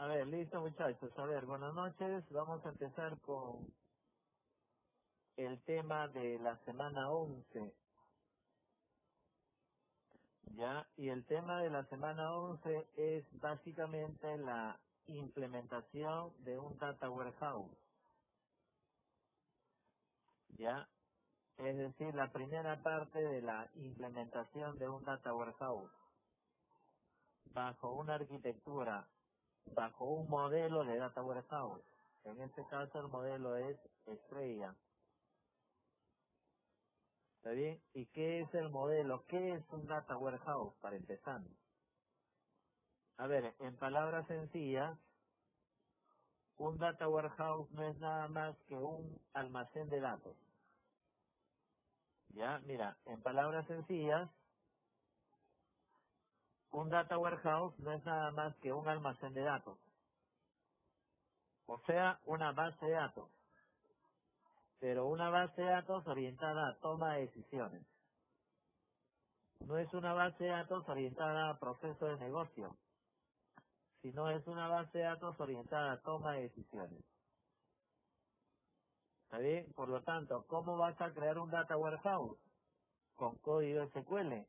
ver, listo muchachos. A ver, buenas noches. Vamos a empezar con el tema de la semana 11. ¿Ya? Y el tema de la semana 11 es básicamente la implementación de un data warehouse. ¿Ya? Es decir, la primera parte de la implementación de un data warehouse bajo una arquitectura, bajo un modelo de data warehouse. En este caso el modelo es Estrella. ¿Está bien? ¿Y qué es el modelo? ¿Qué es un data warehouse? Para empezar. A ver, en palabras sencillas, un data warehouse no es nada más que un almacén de datos. Ya, mira, en palabras sencillas, un data warehouse no es nada más que un almacén de datos. O sea, una base de datos. Pero una base de datos orientada a toma de decisiones. No es una base de datos orientada a proceso de negocio, sino es una base de datos orientada a toma de decisiones. ¿Está bien? Por lo tanto, ¿cómo vas a crear un data warehouse? Con código SQL,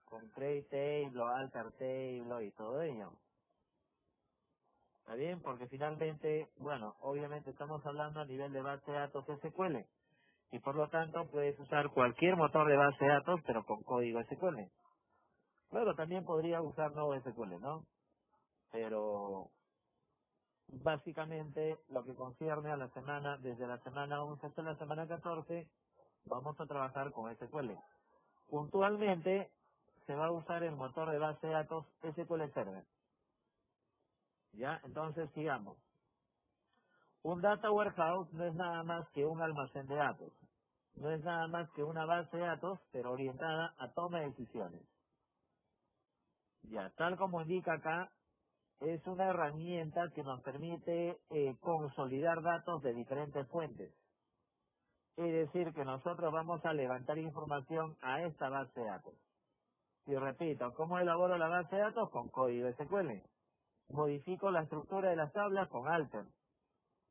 con create table, alter table y todo ello. ¿Está bien? Porque finalmente, bueno, obviamente estamos hablando a nivel de base de datos SQL. Y por lo tanto puedes usar cualquier motor de base de datos, pero con código SQL. Claro, también podría usar NoSQL, ¿no? Pero básicamente lo que concierne a la semana, desde la semana 11 hasta la semana 14, vamos a trabajar con SQL. Puntualmente se va a usar el motor de base de datos SQL Server. ¿Ya? Entonces sigamos. Un data warehouse no es nada más que un almacén de datos. No es nada más que una base de datos, pero orientada a toma de decisiones. Ya, tal como indica acá, es una herramienta que nos permite consolidar datos de diferentes fuentes. Es decir, que nosotros vamos a levantar información a esta base de datos. Y repito, ¿cómo elaboro la base de datos? Con código SQL. Modifico la estructura de las tablas con alter.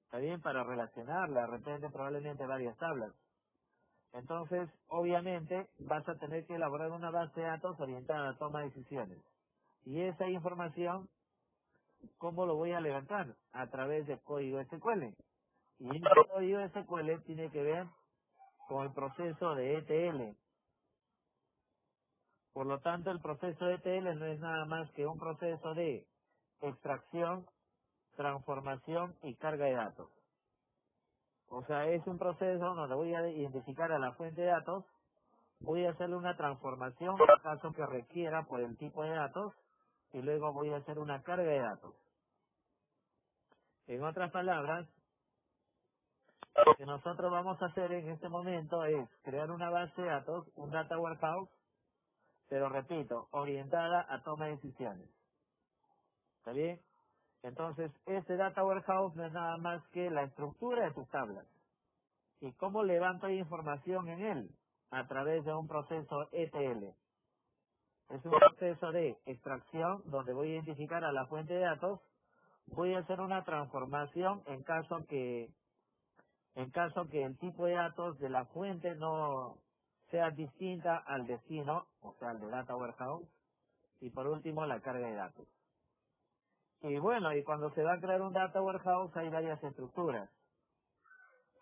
Está bien, para relacionarla, de repente probablemente varias tablas. Entonces, obviamente, vas a tener que elaborar una base de datos orientada a toma de decisiones. Y esa información, ¿cómo lo voy a levantar? A través de código SQL. Y el código SQL tiene que ver con el proceso de ETL. Por lo tanto, el proceso de ETL no es nada más que un proceso de extracción, transformación y carga de datos. O sea, es un proceso donde voy a identificar a la fuente de datos, voy a hacerle una transformación en caso que requiera por el tipo de datos y luego voy a hacer una carga de datos. En otras palabras, lo que nosotros vamos a hacer en este momento es crear una base de datos, un data warehouse, pero repito, orientada a toma de decisiones. ¿Está bien? Entonces, este data warehouse no es nada más que la estructura de tus tablas. ¿Y cómo levanto información en él? A través de un proceso ETL. Es un proceso de extracción donde voy a identificar a la fuente de datos, voy a hacer una transformación en caso que el tipo de datos de la fuente no sea distinta al destino, o sea, al de data warehouse, y por último la carga de datos. Y bueno, y cuando se va a crear un data warehouse hay varias estructuras,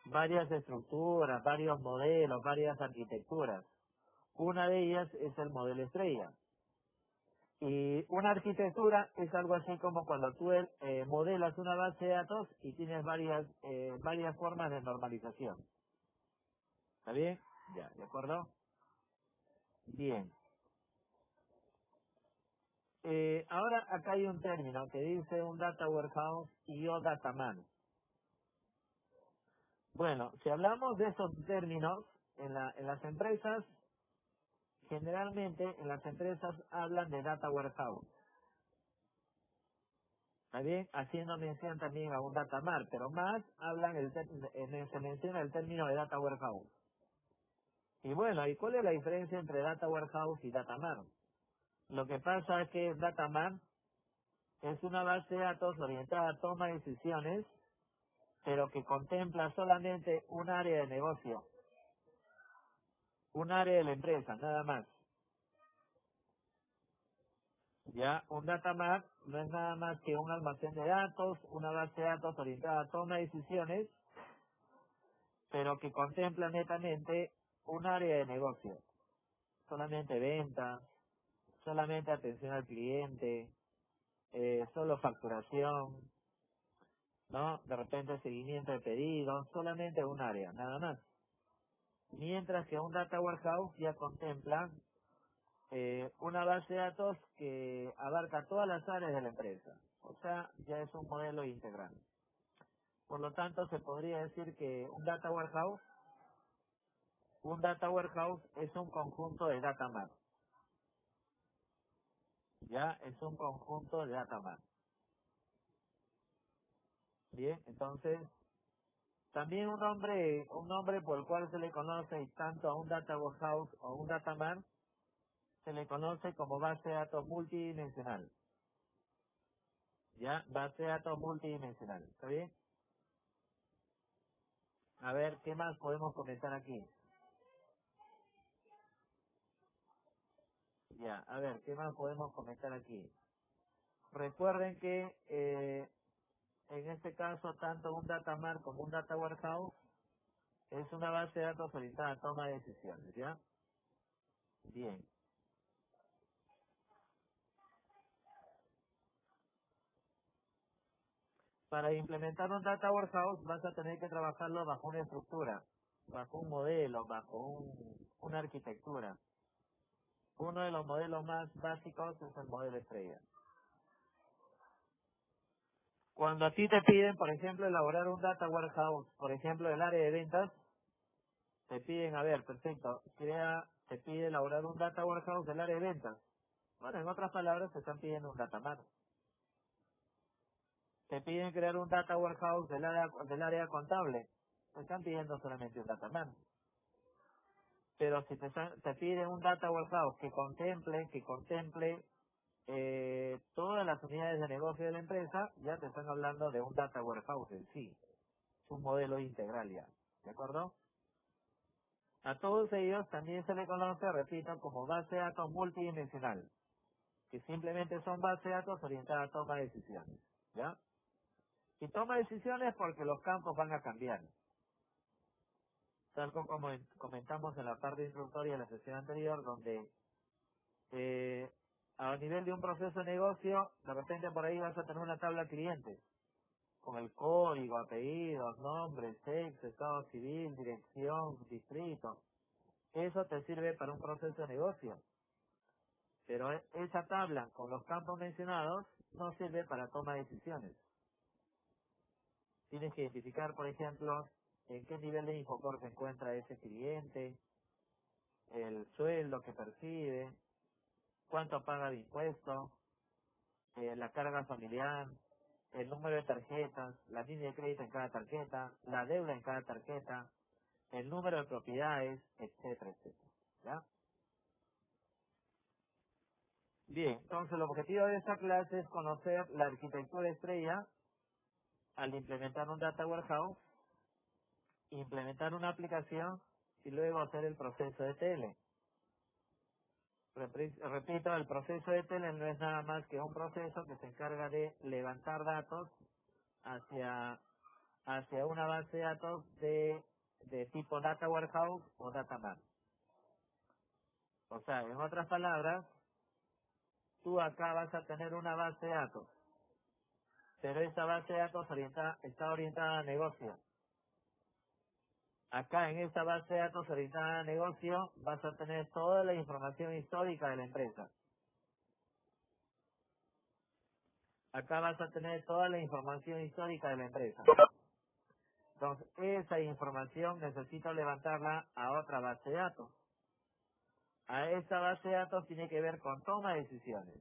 varios modelos, varias arquitecturas. Una de ellas es el modelo estrella. Y una arquitectura es algo así como cuando tú modelas una base de datos y tienes varias formas de normalización. ¿Está bien? Ya, ¿de acuerdo? Bien. Ahora acá hay un término que dice un data warehouse y o data man. Bueno, si hablamos de esos términos, en las empresas, generalmente en las empresas hablan de data warehouse. ¿Está bien? Haciendo mención también a un data mart, pero más hablan, se menciona el término de data warehouse. Y bueno, ¿y cuál es la diferencia entre data warehouse y data mart? Lo que pasa es que data mart es una base de datos orientada a toma de decisiones, pero que contempla solamente un área de negocio, un área de la empresa, nada más. Ya, un data mart no es nada más que un almacén de datos, una base de datos orientada a toma de decisiones, pero que contempla netamente un área de negocio, solamente ventas, solamente atención al cliente, solo facturación, ¿no? De repente seguimiento de pedidos, solamente un área, nada más. Mientras que un data warehouse ya contempla una base de datos que abarca todas las áreas de la empresa. O sea, ya es un modelo integral. Por lo tanto, se podría decir que un data warehouse es un conjunto de data mart. Ya es un conjunto de data mart. Bien, entonces, también un nombre por el cual se le conoce tanto a un data warehouse o un data mart, se le conoce como base de datos multidimensional. Ya, base de datos multidimensional. ¿Está bien? A ver, ¿qué más podemos comentar aquí? Ya, a ver, ¿qué más podemos comentar aquí? Recuerden que en este caso tanto un data mart como un data warehouse es una base de datos orientada a toma de decisiones, ¿ya? Bien. Para implementar un data warehouse vas a tener que trabajarlo bajo una estructura, bajo un modelo, bajo una arquitectura. Uno de los modelos más básicos es el modelo estrella. Cuando a ti te piden, por ejemplo, elaborar un data warehouse, por ejemplo, el área de ventas, te piden, a ver, perfecto, te pide elaborar un data warehouse del área de ventas. Bueno, en otras palabras, te están pidiendo un data mart. Te piden crear un data warehouse del área contable. Te están pidiendo solamente un data mart. Pero si te piden un data warehouse que contemple todas las unidades de negocio de la empresa, ya te están hablando de un data warehouse en sí. Es un modelo integral ya. ¿De acuerdo? A todos ellos también se le conoce, repito, como base de datos multidimensional, que simplemente son base de datos orientadas a toma de decisiones. ¿Ya? Y toma decisiones porque los campos van a cambiar. Tal como comentamos en la parte introductoria de la sesión anterior, donde eh, a nivel de un proceso de negocio, de repente por ahí vas a tener una tabla cliente, con el código, apellidos, nombre, sexo, estado civil, dirección, distrito. Eso te sirve para un proceso de negocio. Pero esa tabla con los campos mencionados no sirve para toma de decisiones. Tienes que identificar, por ejemplo, en qué nivel de Infocor se encuentra ese cliente, el sueldo que percibe, cuánto paga de impuestos, la carga familiar, el número de tarjetas, la línea de crédito en cada tarjeta, la deuda en cada tarjeta, el número de propiedades, etcétera, etcétera. ¿Ya? Bien, entonces el objetivo de esta clase es conocer la arquitectura estrella al implementar un data warehouse, implementar una aplicación y luego hacer el proceso de TL. Repito, el proceso de TL no es nada más que un proceso que se encarga de levantar datos hacia una base de datos de tipo data warehouse o data mart. O sea, en otras palabras, tú acá vas a tener una base de datos, pero esa base de datos está orientada a negocio. Acá en esta base de datos orientada a negocio vas a tener toda la información histórica de la empresa. Acá vas a tener toda la información histórica de la empresa. Entonces, esa información necesito levantarla a otra base de datos. A esa base de datos tiene que ver con toma de decisiones.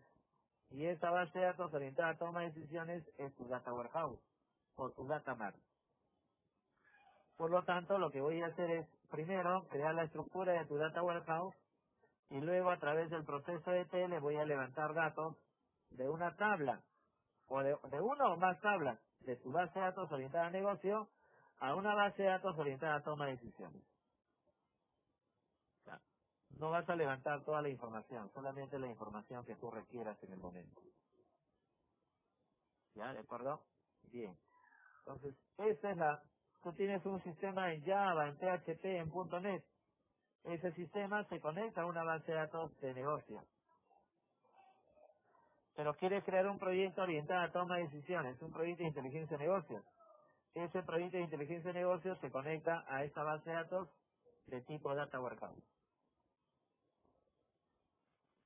Y esa base de datos orientada a toma de decisiones es tu data warehouse o tu data mart. Por lo tanto, lo que voy a hacer es, primero, crear la estructura de tu data warehouse y luego a través del proceso de TL voy a levantar datos de una tabla o de una o más tablas de tu base de datos orientada a negocio a una base de datos orientada a toma de decisiones. O sea, no vas a levantar toda la información, solamente la información que tú requieras en el momento. ¿Ya? ¿De acuerdo? Bien. Entonces, esa es tú tienes un sistema en Java, en PHP, en .NET. Ese sistema se conecta a una base de datos de negocio. Pero quieres crear un proyecto orientado a toma de decisiones, un proyecto de inteligencia de negocios. Ese proyecto de inteligencia de negocios se conecta a esa base de datos de tipo Data Warehouse.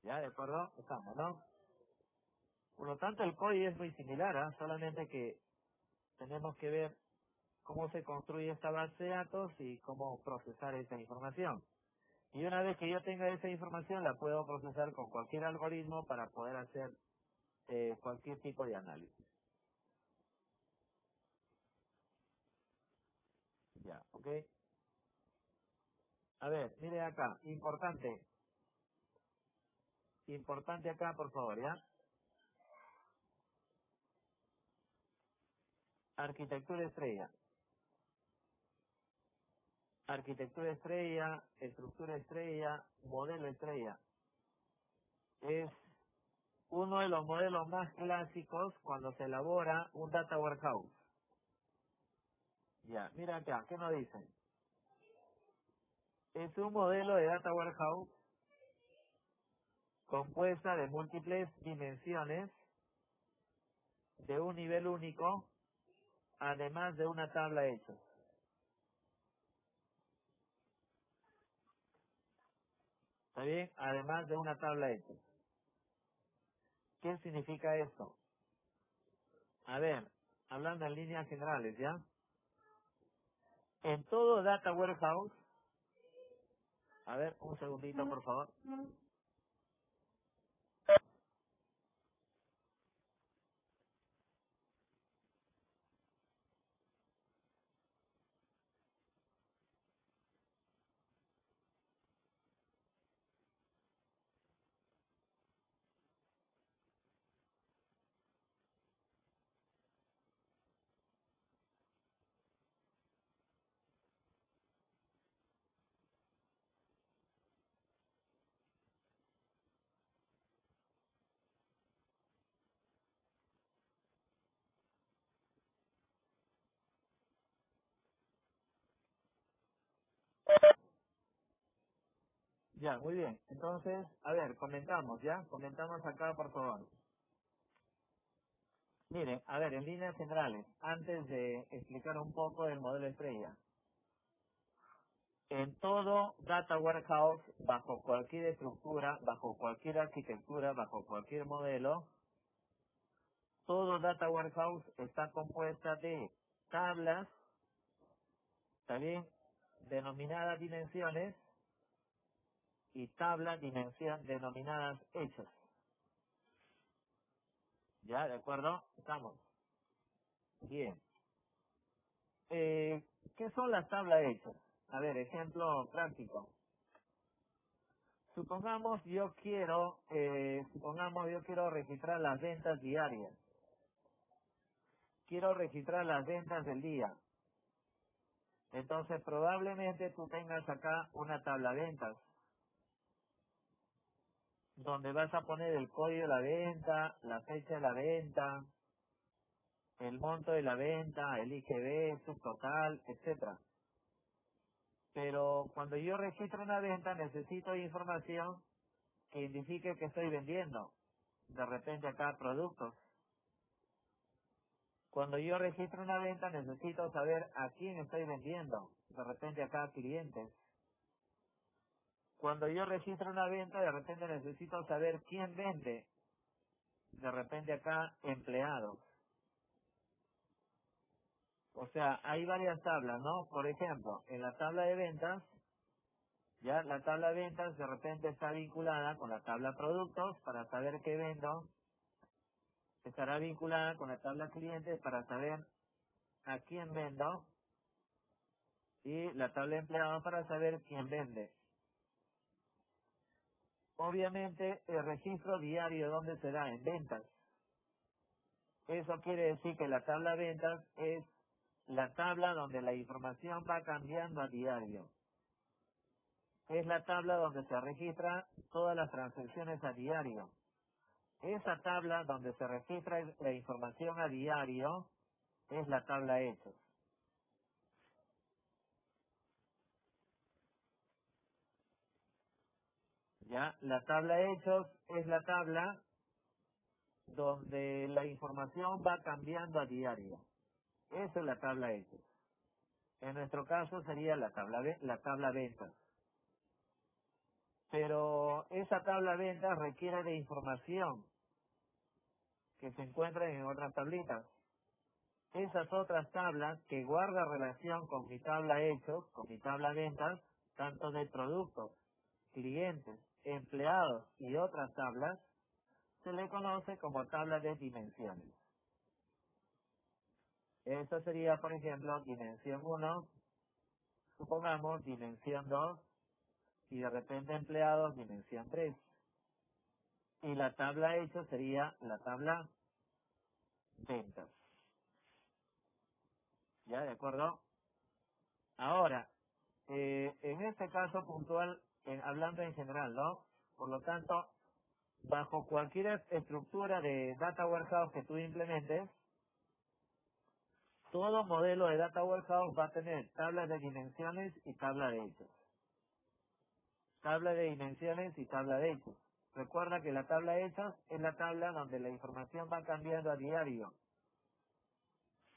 ¿Ya? ¿De acuerdo? Estamos, ¿no? Por lo tanto, el código es muy similar, ¿ah? Solamente que tenemos que ver cómo se construye esta base de datos y cómo procesar esa información. Y una vez que yo tenga esa información, la puedo procesar con cualquier algoritmo para poder hacer cualquier tipo de análisis. Ya, ¿ok? A ver, mire acá, importante acá, por favor, ¿ya? Arquitectura estrella. Arquitectura estrella, estructura estrella, modelo estrella. Es uno de los modelos más clásicos cuando se elabora un data warehouse. Ya, mira acá, ¿qué nos dicen? Es un modelo de data warehouse compuesta de múltiples dimensiones de un nivel único, además de una tabla hecha. ¿Está bien? Además de una tabla hecha. ¿Qué significa esto? A ver, hablando en líneas generales, ¿ya? En todo data warehouse, a ver, un segundito, por favor. Ya, muy bien. Entonces, a ver, comentamos, ¿ya? Comentamos acá, por favor. Miren, a ver, en líneas generales, antes de explicar un poco el modelo estrella. En todo data warehouse, bajo cualquier estructura, bajo cualquier arquitectura, bajo cualquier modelo, todo data warehouse está compuesta de tablas, también denominadas dimensiones, y tablas denominadas hechos. ¿Ya? ¿De acuerdo? Estamos. Bien. ¿Qué son las tablas hechas? A ver, ejemplo práctico. Supongamos yo quiero registrar las ventas diarias. Quiero registrar las ventas del día. Entonces probablemente tú tengas acá una tabla ventas, donde vas a poner el código de la venta, la fecha de la venta, el monto de la venta, el IGB, subtotal, etcétera. Pero cuando yo registro una venta necesito información que indique que estoy vendiendo. De repente acá productos. Cuando yo registro una venta necesito saber a quién estoy vendiendo. De repente acá clientes. Cuando yo registro una venta de repente necesito saber quién vende. De repente acá empleados. O sea, hay varias tablas, ¿no? Por ejemplo, en la tabla de ventas, ya la tabla de ventas de repente está vinculada con la tabla productos para saber qué vendo. Estará vinculada con la tabla clientes para saber a quién vendo. Y la tabla de empleados para saber quién vende. Obviamente el registro diario, ¿dónde se da? En ventas. Eso quiere decir que la tabla de ventas es la tabla donde la información va cambiando a diario. Es la tabla donde se registra todas las transacciones a diario. Esa tabla donde se registra la información a diario es la tabla hechos. ¿Ya? La tabla hechos es la tabla donde la información va cambiando a diario. Esa es la tabla hechos. En nuestro caso sería la tabla ventas. Pero esa tabla ventas requiere de información que se encuentra en otras tablitas. Esas otras tablas que guardan relación con mi tabla hechos, con mi tabla ventas, tanto de productos, clientes, empleados y otras tablas, se le conoce como tabla de dimensiones. Eso sería, por ejemplo, dimensión 1, supongamos dimensión 2, y de repente empleados dimensión 3. Y la tabla hecho sería la tabla ventas. ¿Ya? ¿De acuerdo? Ahora, en este caso puntual, hablando en general, ¿no? Por lo tanto, bajo cualquier estructura de Data Warehouse que tú implementes, todo modelo de Data Warehouse va a tener tablas de dimensiones y tabla de hechos. Tabla de dimensiones y tabla de hechos. Recuerda que la tabla de hechos es la tabla donde la información va cambiando a diario.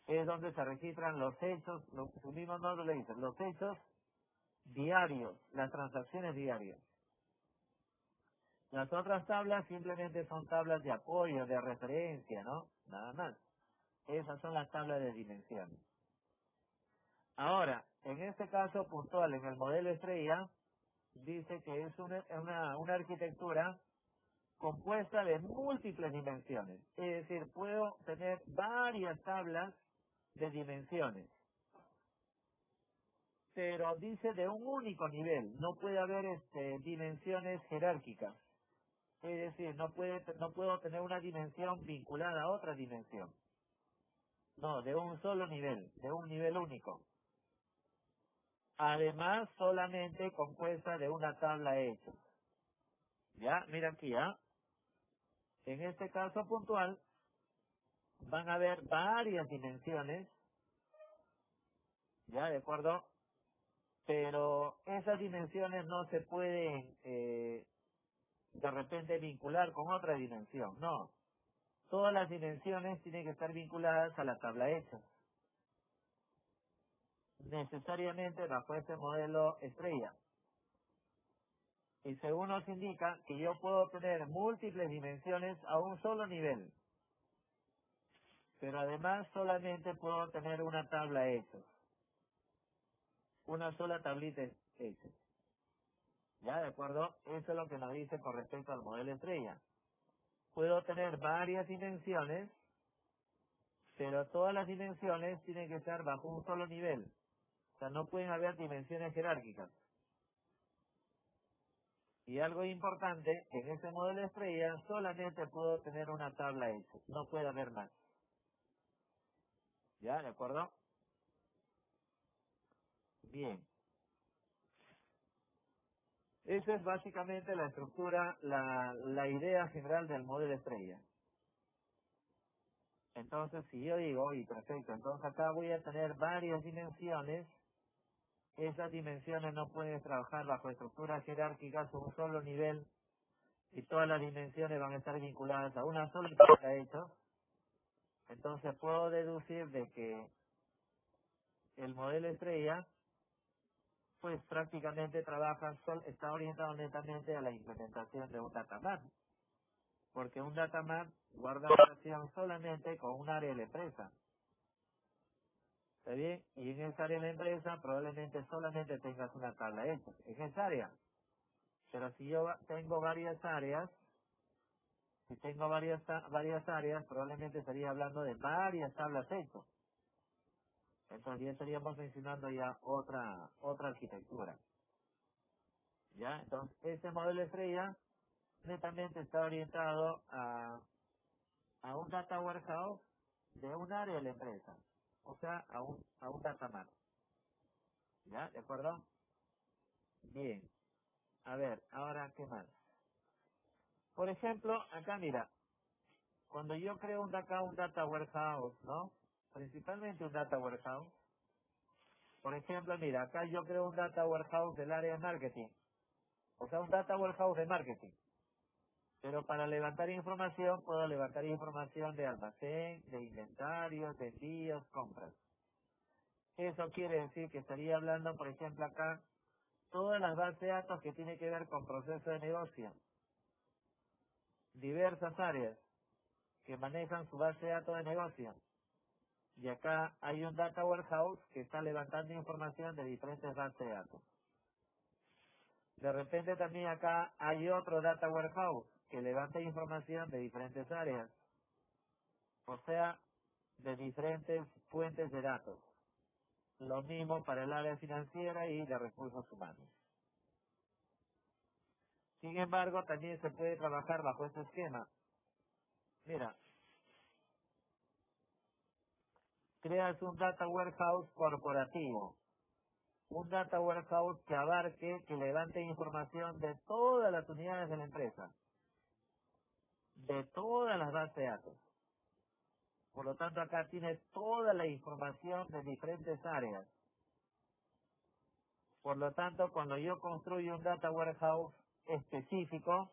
Es donde se registran los hechos, su mismo nombre le dice, los hechos diarios, las transacciones diarias. Las otras tablas simplemente son tablas de apoyo, de referencia, ¿no? Nada más. Esas son las tablas de dimensiones. Ahora, en este caso puntual, en el modelo estrella, dice que es una arquitectura compuesta de múltiples dimensiones. Es decir, puedo tener varias tablas de dimensiones, pero dice de un único nivel. No puede haber dimensiones jerárquicas. Es decir, no puedo tener una dimensión vinculada a otra dimensión. No, de un solo nivel, de un nivel único. Además, solamente compuesta de una tabla hecha. Ya, mira aquí, ¿ah? En este caso puntual, van a haber varias dimensiones, ¿ya? ¿De acuerdo? Pero esas dimensiones no se pueden de repente vincular con otra dimensión, no. Todas las dimensiones tienen que estar vinculadas a la tabla hecha. Necesariamente bajo este modelo estrella. Y según nos indica que yo puedo tener múltiples dimensiones a un solo nivel. Pero además solamente puedo tener una tabla hecha. Una sola tablita hecha. ¿Ya? ¿De acuerdo? Eso es lo que nos dice con respecto al modelo estrella. Puedo tener varias dimensiones, pero todas las dimensiones tienen que estar bajo un solo nivel. O sea, no pueden haber dimensiones jerárquicas. Y algo importante, en este modelo estrella solamente puedo tener una tabla hecha. No puede haber más. ¿Ya? ¿De acuerdo? Bien. Esa es básicamente la estructura, la idea general del modelo estrella. Entonces, si yo digo, y perfecto, entonces acá voy a tener varias dimensiones. Esas dimensiones no pueden trabajar bajo estructuras jerárquicas o un solo nivel, y todas las dimensiones van a estar vinculadas a una sola tabla hecha. Entonces puedo deducir de que el modelo estrella pues prácticamente está orientado netamente a la implementación de un data map, porque un data map guarda relación solamente con un área de la empresa. ¿Está bien? Y en esa área de la empresa probablemente solamente tengas una tabla hecha, en esa área. Pero si yo tengo varias áreas, si tengo varias áreas, probablemente estaría hablando de varias tablas hechas. Entonces ya estaríamos mencionando ya otra arquitectura. ¿Ya? Entonces, este modelo estrella netamente está orientado a un data warehouse de un área de la empresa, o sea, a un data mart. ¿Ya? ¿De acuerdo? Bien. A ver, ahora, ¿qué más? Por ejemplo, acá mira, cuando yo creo un data warehouse, ¿no? Principalmente un data warehouse. Por ejemplo, mira, acá yo creo un data warehouse del área de marketing. O sea, un data warehouse de marketing. Pero para levantar información, puedo levantar información de almacén, de inventarios, de envíos, compras. Eso quiere decir que estaría hablando, por ejemplo, acá, todas las bases de datos que tienen que ver con proceso de negocio. Diversas áreas que manejan su base de datos de negocio. Y acá hay un data warehouse que está levantando información de diferentes bases de datos. De repente también acá hay otro data warehouse que levanta información de diferentes áreas. O sea, de diferentes fuentes de datos. Lo mismo para el área financiera y de recursos humanos. Sin embargo, también se puede trabajar bajo este esquema. Mira, creas un data warehouse corporativo. Un data warehouse que abarque, que levante información de todas las unidades de la empresa. De todas las bases de datos. Por lo tanto, acá tiene toda la información de diferentes áreas. Por lo tanto, cuando yo construyo un data warehouse específico,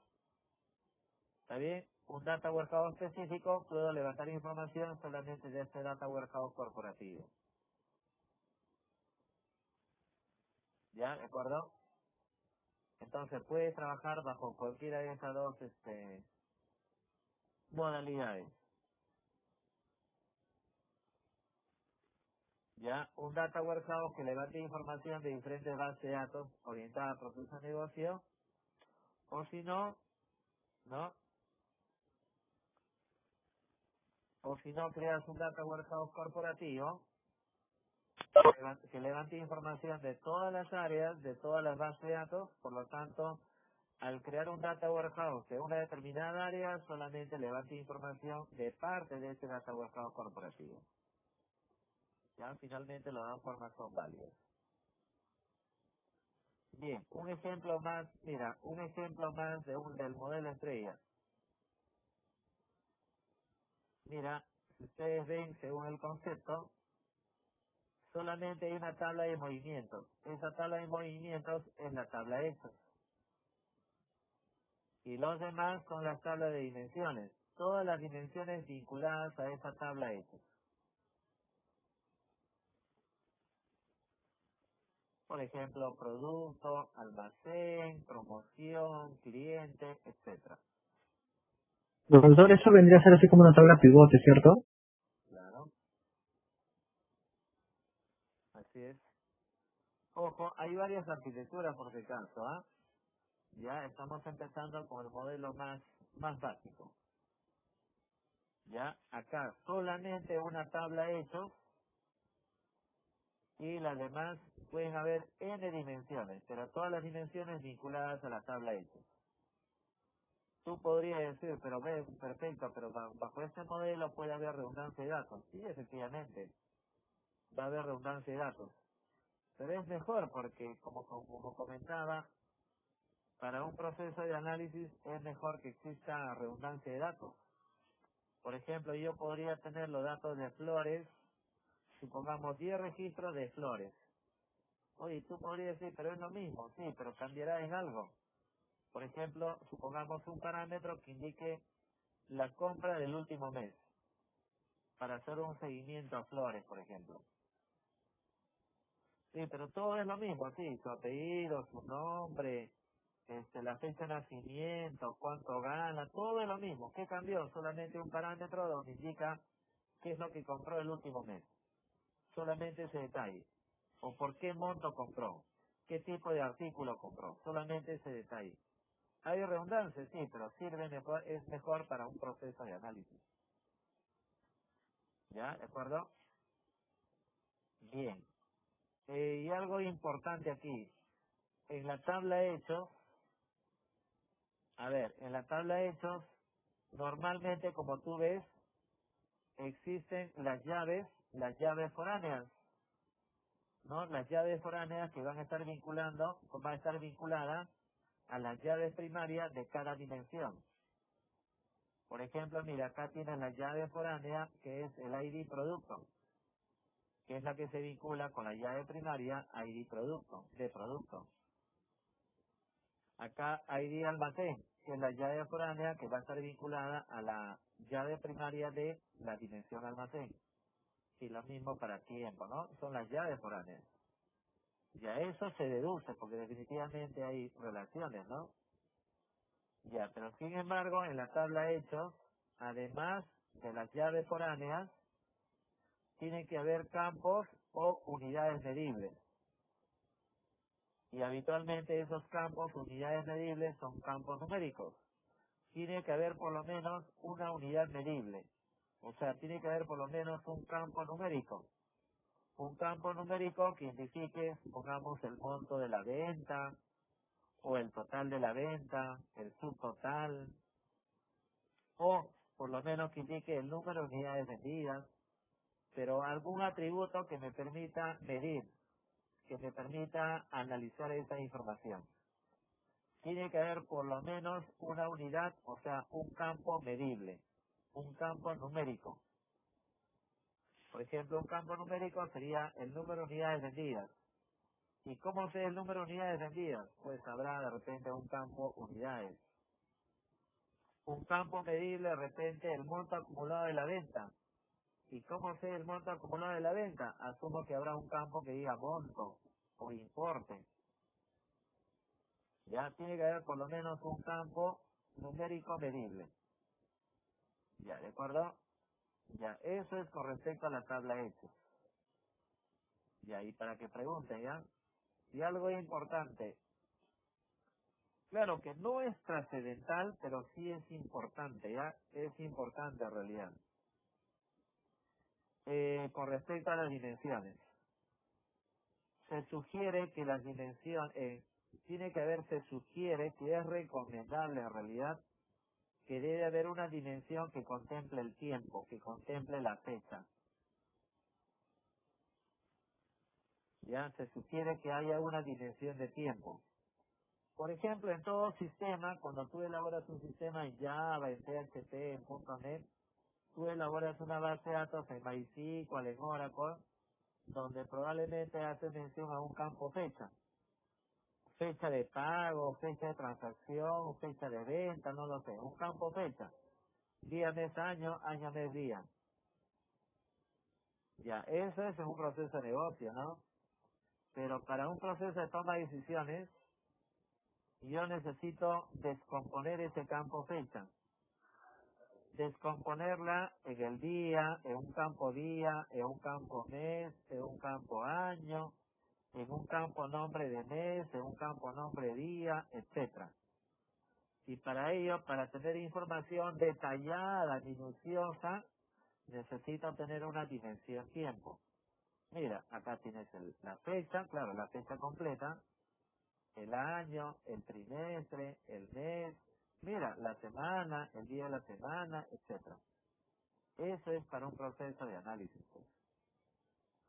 ¿está bien? Un data warehouse específico, puedo levantar información solamente de este data warehouse corporativo. ¿Ya? ¿De acuerdo? Entonces, puedes trabajar bajo cualquiera de esas dos modalidades. ¿Ya? Un data warehouse que levante información de diferentes bases de datos orientada a procesos de negocio, o si no, ¿no? O si no, creas un data warehouse corporativo que levante información de todas las áreas, de todas las bases de datos. Por lo tanto, al crear un data warehouse de una determinada área, solamente levante información de parte de ese data warehouse corporativo. Ya, finalmente las dos formas son válidas. Bien, un ejemplo más, mira, un ejemplo más del modelo estrella. Mira, si ustedes ven, según el concepto, solamente hay una tabla de movimientos. Esa tabla de movimientos es la tabla Hechos. Y los demás son las tablas de dimensiones. Todas las dimensiones vinculadas a esa tabla Hechos. Por ejemplo, producto, almacén, promoción, cliente, etcétera. Profesor, eso vendría a ser así como una tabla pivote, ¿cierto? Claro, así es. Ojo, hay varias arquitecturas por si acaso, ¿ah? Ya estamos empezando con el modelo más básico. Ya, acá solamente una tabla hechos y las demás pueden haber n dimensiones, pero todas las dimensiones vinculadas a la tabla hechos. Tú podrías decir, pero ve, perfecto, pero bajo este modelo puede haber redundancia de datos. Sí, efectivamente, va a haber redundancia de datos. Pero es mejor porque, como comentaba, para un proceso de análisis es mejor que exista redundancia de datos. Por ejemplo, yo podría tener los datos de flores, supongamos 10 registros de flores. Oye, tú podrías decir, pero es lo mismo, sí, pero cambiará en algo. Por ejemplo, supongamos un parámetro que indique la compra del último mes, para hacer un seguimiento a flores, por ejemplo. Sí, pero todo es lo mismo, sí, su apellido, su nombre, la fecha de nacimiento, cuánto gana, todo es lo mismo. ¿Qué cambió? Solamente un parámetro donde indica qué es lo que compró el último mes. Solamente ese detalle. O por qué monto compró. ¿Qué tipo de artículo compró? Solamente ese detalle. Hay redundancia, sí, pero sirve mejor, es mejor para un proceso de análisis. ¿Ya? ¿De acuerdo? Bien. Y algo importante aquí. En la tabla hechos, a ver, en la tabla hechos, normalmente como tú ves, existen las llaves foráneas, ¿no? Las llaves foráneas que van a estar vinculadas a las llaves primarias de cada dimensión. Por ejemplo, mira, acá tienes la llave foránea que es el ID producto, que es la que se vincula con la llave primaria ID producto, de producto. Acá ID almacén, que es la llave foránea que va a estar vinculada a la llave primaria de la dimensión almacén. Y lo mismo para tiempo, ¿no? Son las llaves foráneas. Ya eso se deduce, porque definitivamente hay relaciones, ¿no? Ya, pero sin embargo, en la tabla hechos, además de las llaves foráneas, tiene que haber campos o unidades medibles. Y habitualmente esos campos, unidades medibles, son campos numéricos. Tiene que haber por lo menos una unidad medible. O sea, tiene que haber por lo menos un campo numérico. Un campo numérico que indique, pongamos, el monto de la venta, o el total de la venta, el subtotal, o por lo menos que indique el número de unidades vendidas, pero algún atributo que me permita medir, que me permita analizar esa información. Tiene que haber por lo menos una unidad, o sea, un campo medible, un campo numérico. Por ejemplo, un campo numérico sería el número de unidades vendidas. ¿Y cómo sé el número de unidades vendidas? Pues habrá de repente un campo unidades. Un campo medible, de repente, el monto acumulado de la venta. ¿Y cómo sé el monto acumulado de la venta? Asumo que habrá un campo que diga monto o importe. Ya tiene que haber por lo menos un campo numérico medible. Ya, ¿de acuerdo? Ya, eso es con respecto a la tabla hechos. Ya, y para que pregunten, ¿ya? Y algo importante. Claro que no es trascendental, pero sí es importante, ¿ya? Es importante en realidad. Con respecto a las dimensiones. Se sugiere que las dimensiones, se sugiere que es recomendable en realidad que debe haber una dimensión que contemple el tiempo, que contemple la fecha. Ya se sugiere que haya una dimensión de tiempo. Por ejemplo, en todo sistema, cuando tú elaboras un sistema en Java, en PHP, en .NET, tú elaboras una base de datos en MySQL, en Oracle, donde probablemente hace mención a un campo fecha. Fecha de pago, fecha de transacción, fecha de venta, no lo sé, un campo fecha. Día, mes, año, año, mes, día. Ya, eso es un proceso de negocio, ¿no? Pero para un proceso de toma de decisiones, yo necesito descomponer ese campo fecha. Descomponerla en el día, en un campo día, en un campo mes, en un campo año, en un campo nombre de mes, en un campo nombre de día, etcétera. Y para ello, para tener información detallada, minuciosa, necesito tener una dimensión tiempo. Mira, acá tienes la fecha, claro, la fecha completa, el año, el trimestre, el mes, mira, la semana, el día de la semana, etcétera. Eso es para un proceso de análisis. Pues.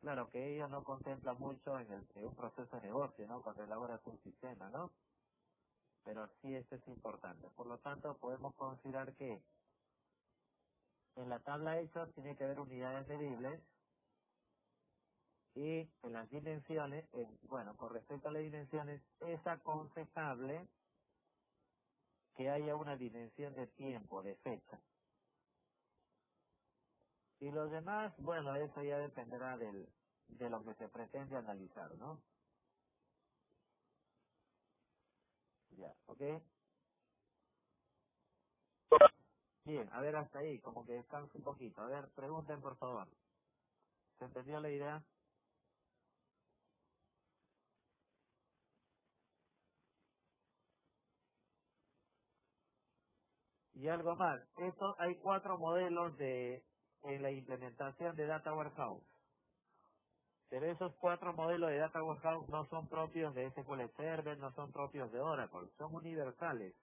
Claro que ello no contempla mucho en un proceso de negocio, ¿no? Cuando elaboras un sistema, ¿no? Pero sí esto es importante. Por lo tanto, podemos considerar que en la tabla hechos tiene que haber unidades medibles y en las dimensiones, bueno, con respecto a las dimensiones, es aconsejable que haya una dimensión de tiempo, de fecha. Y los demás, bueno, eso ya dependerá de lo que se pretende analizar, ¿no? Ya, ¿ok? Bien, a ver hasta ahí, como que descanso un poquito. A ver, pregunten por favor. ¿Se entendió la idea? Y algo más. Esto hay 4 modelos en la implementación de Data Warehouse. Pero esos 4 modelos de Data Warehouse no son propios de SQL Server, no son propios de Oracle, son universales.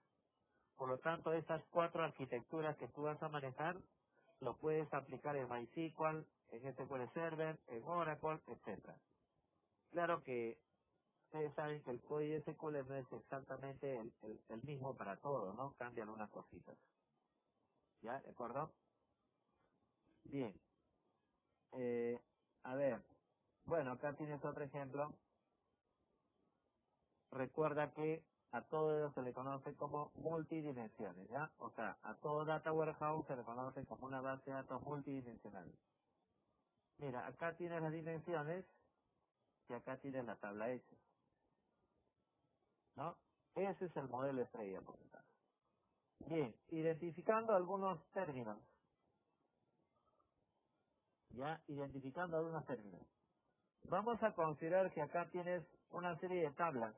Por lo tanto, estas 4 arquitecturas que tú vas a manejar lo puedes aplicar en MySQL, en SQL Server, en Oracle, etcétera. Claro que ustedes saben que el código SQL no es exactamente el mismo para todo, ¿no? Cambia algunas cositas. ¿Ya? ¿De acuerdo? Bien. A ver. Bueno, acá tienes otro ejemplo. Recuerda que a todo ello se le conoce como multidimensiones, ¿ya? O sea, a todo Data Warehouse se le conoce como una base de datos multidimensional. Mira, acá tienes las dimensiones y acá tienes la tabla hecha, ¿no? Ese es el modelo estrella, por ejemplo. Bien, identificando algunos términos, ¿ya? Identificando algunos términos. Vamos a considerar que acá tienes una serie de tablas.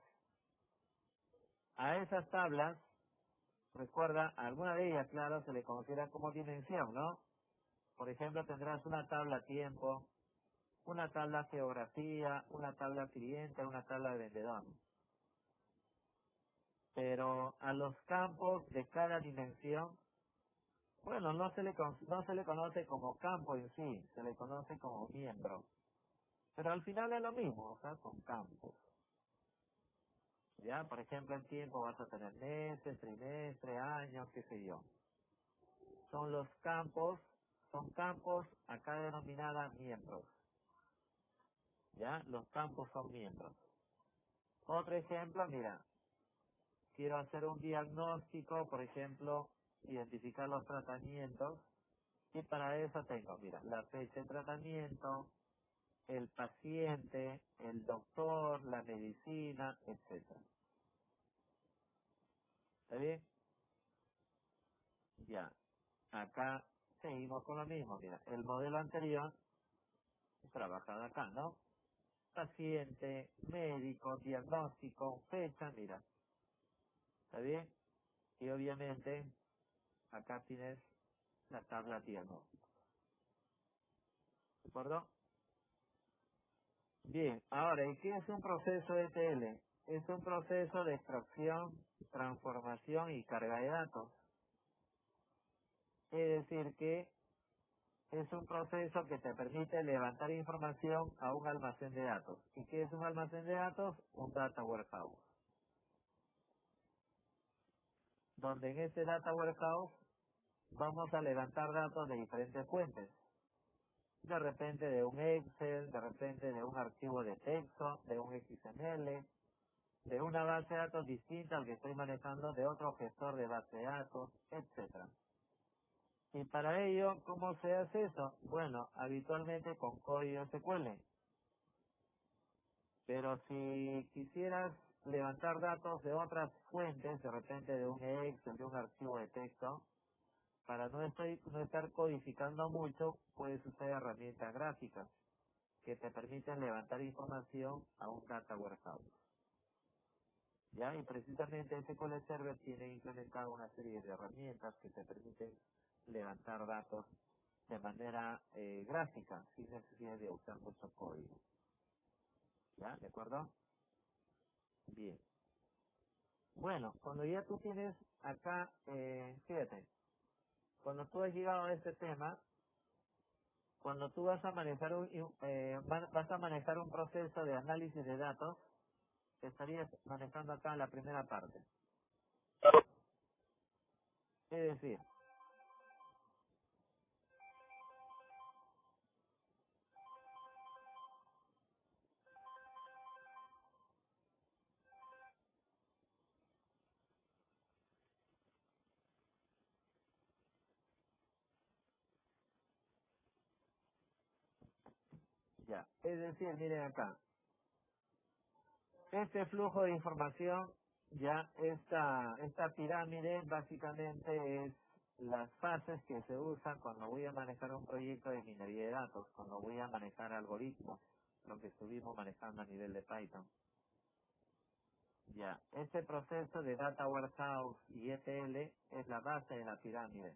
A esas tablas, recuerda, a alguna de ellas, claro, se le considera como dimensión, ¿no? Por ejemplo, tendrás una tabla tiempo, una tabla geografía, una tabla cliente, una tabla de vendedor. Pero a los campos de cada dimensión, bueno, no se le conoce como campo en sí, se le conoce como miembro. Pero al final es lo mismo, o sea, son campos. Ya, por ejemplo, en tiempo vas a tener meses, trimestre, años, qué sé yo. Son campos acá denominadas miembros. Ya, los campos son miembros. Otro ejemplo, mira, quiero hacer un diagnóstico, por ejemplo, identificar los tratamientos, y para eso tengo, mira, la fecha de tratamiento, el paciente, el doctor, la medicina, etcétera. ¿Está bien? Ya. Acá seguimos con lo mismo, mira, el modelo anterior trabajado acá, ¿no? Paciente, médico, diagnóstico, fecha, mira, ¿está bien? Y obviamente acá tienes la tabla diagnóstico, ¿de acuerdo? Bien, ahora, ¿y qué es un proceso ETL? Es un proceso de extracción, transformación y carga de datos. Es decir, que es un proceso que te permite levantar información a un almacén de datos. ¿Y qué es un almacén de datos? Un data warehouse. Donde en este data warehouse vamos a levantar datos de diferentes fuentes. De repente de un Excel, de repente de un archivo de texto, de un XML, de una base de datos distinta al que estoy manejando, de otro gestor de base de datos, etcétera. Y para ello, ¿cómo se hace eso? Bueno, habitualmente con código SQL. Pero si quisieras levantar datos de otras fuentes, de repente de un Excel, de un archivo de texto, para no estar codificando mucho, puedes usar herramientas gráficas que te permiten levantar información a un data warehouse. ¿Ya? Y precisamente SQL Server tiene implementado una serie de herramientas que te permiten levantar datos de manera gráfica, sin necesidad de usar mucho código. ¿Ya? ¿De acuerdo? Bien. Bueno, cuando ya tú tienes acá, fíjate, cuando tú has llegado a este tema, cuando tú vas a manejar un proceso de análisis de datos, estarías manejando acá la primera parte. Es decir, ya, es decir, miren acá, este flujo de información, ya esta pirámide básicamente es las fases que se usan cuando voy a manejar un proyecto de minería de datos, cuando voy a manejar algoritmos, lo que estuvimos manejando a nivel de Python. Ya, este proceso de Data Warehouse y ETL es la base de la pirámide.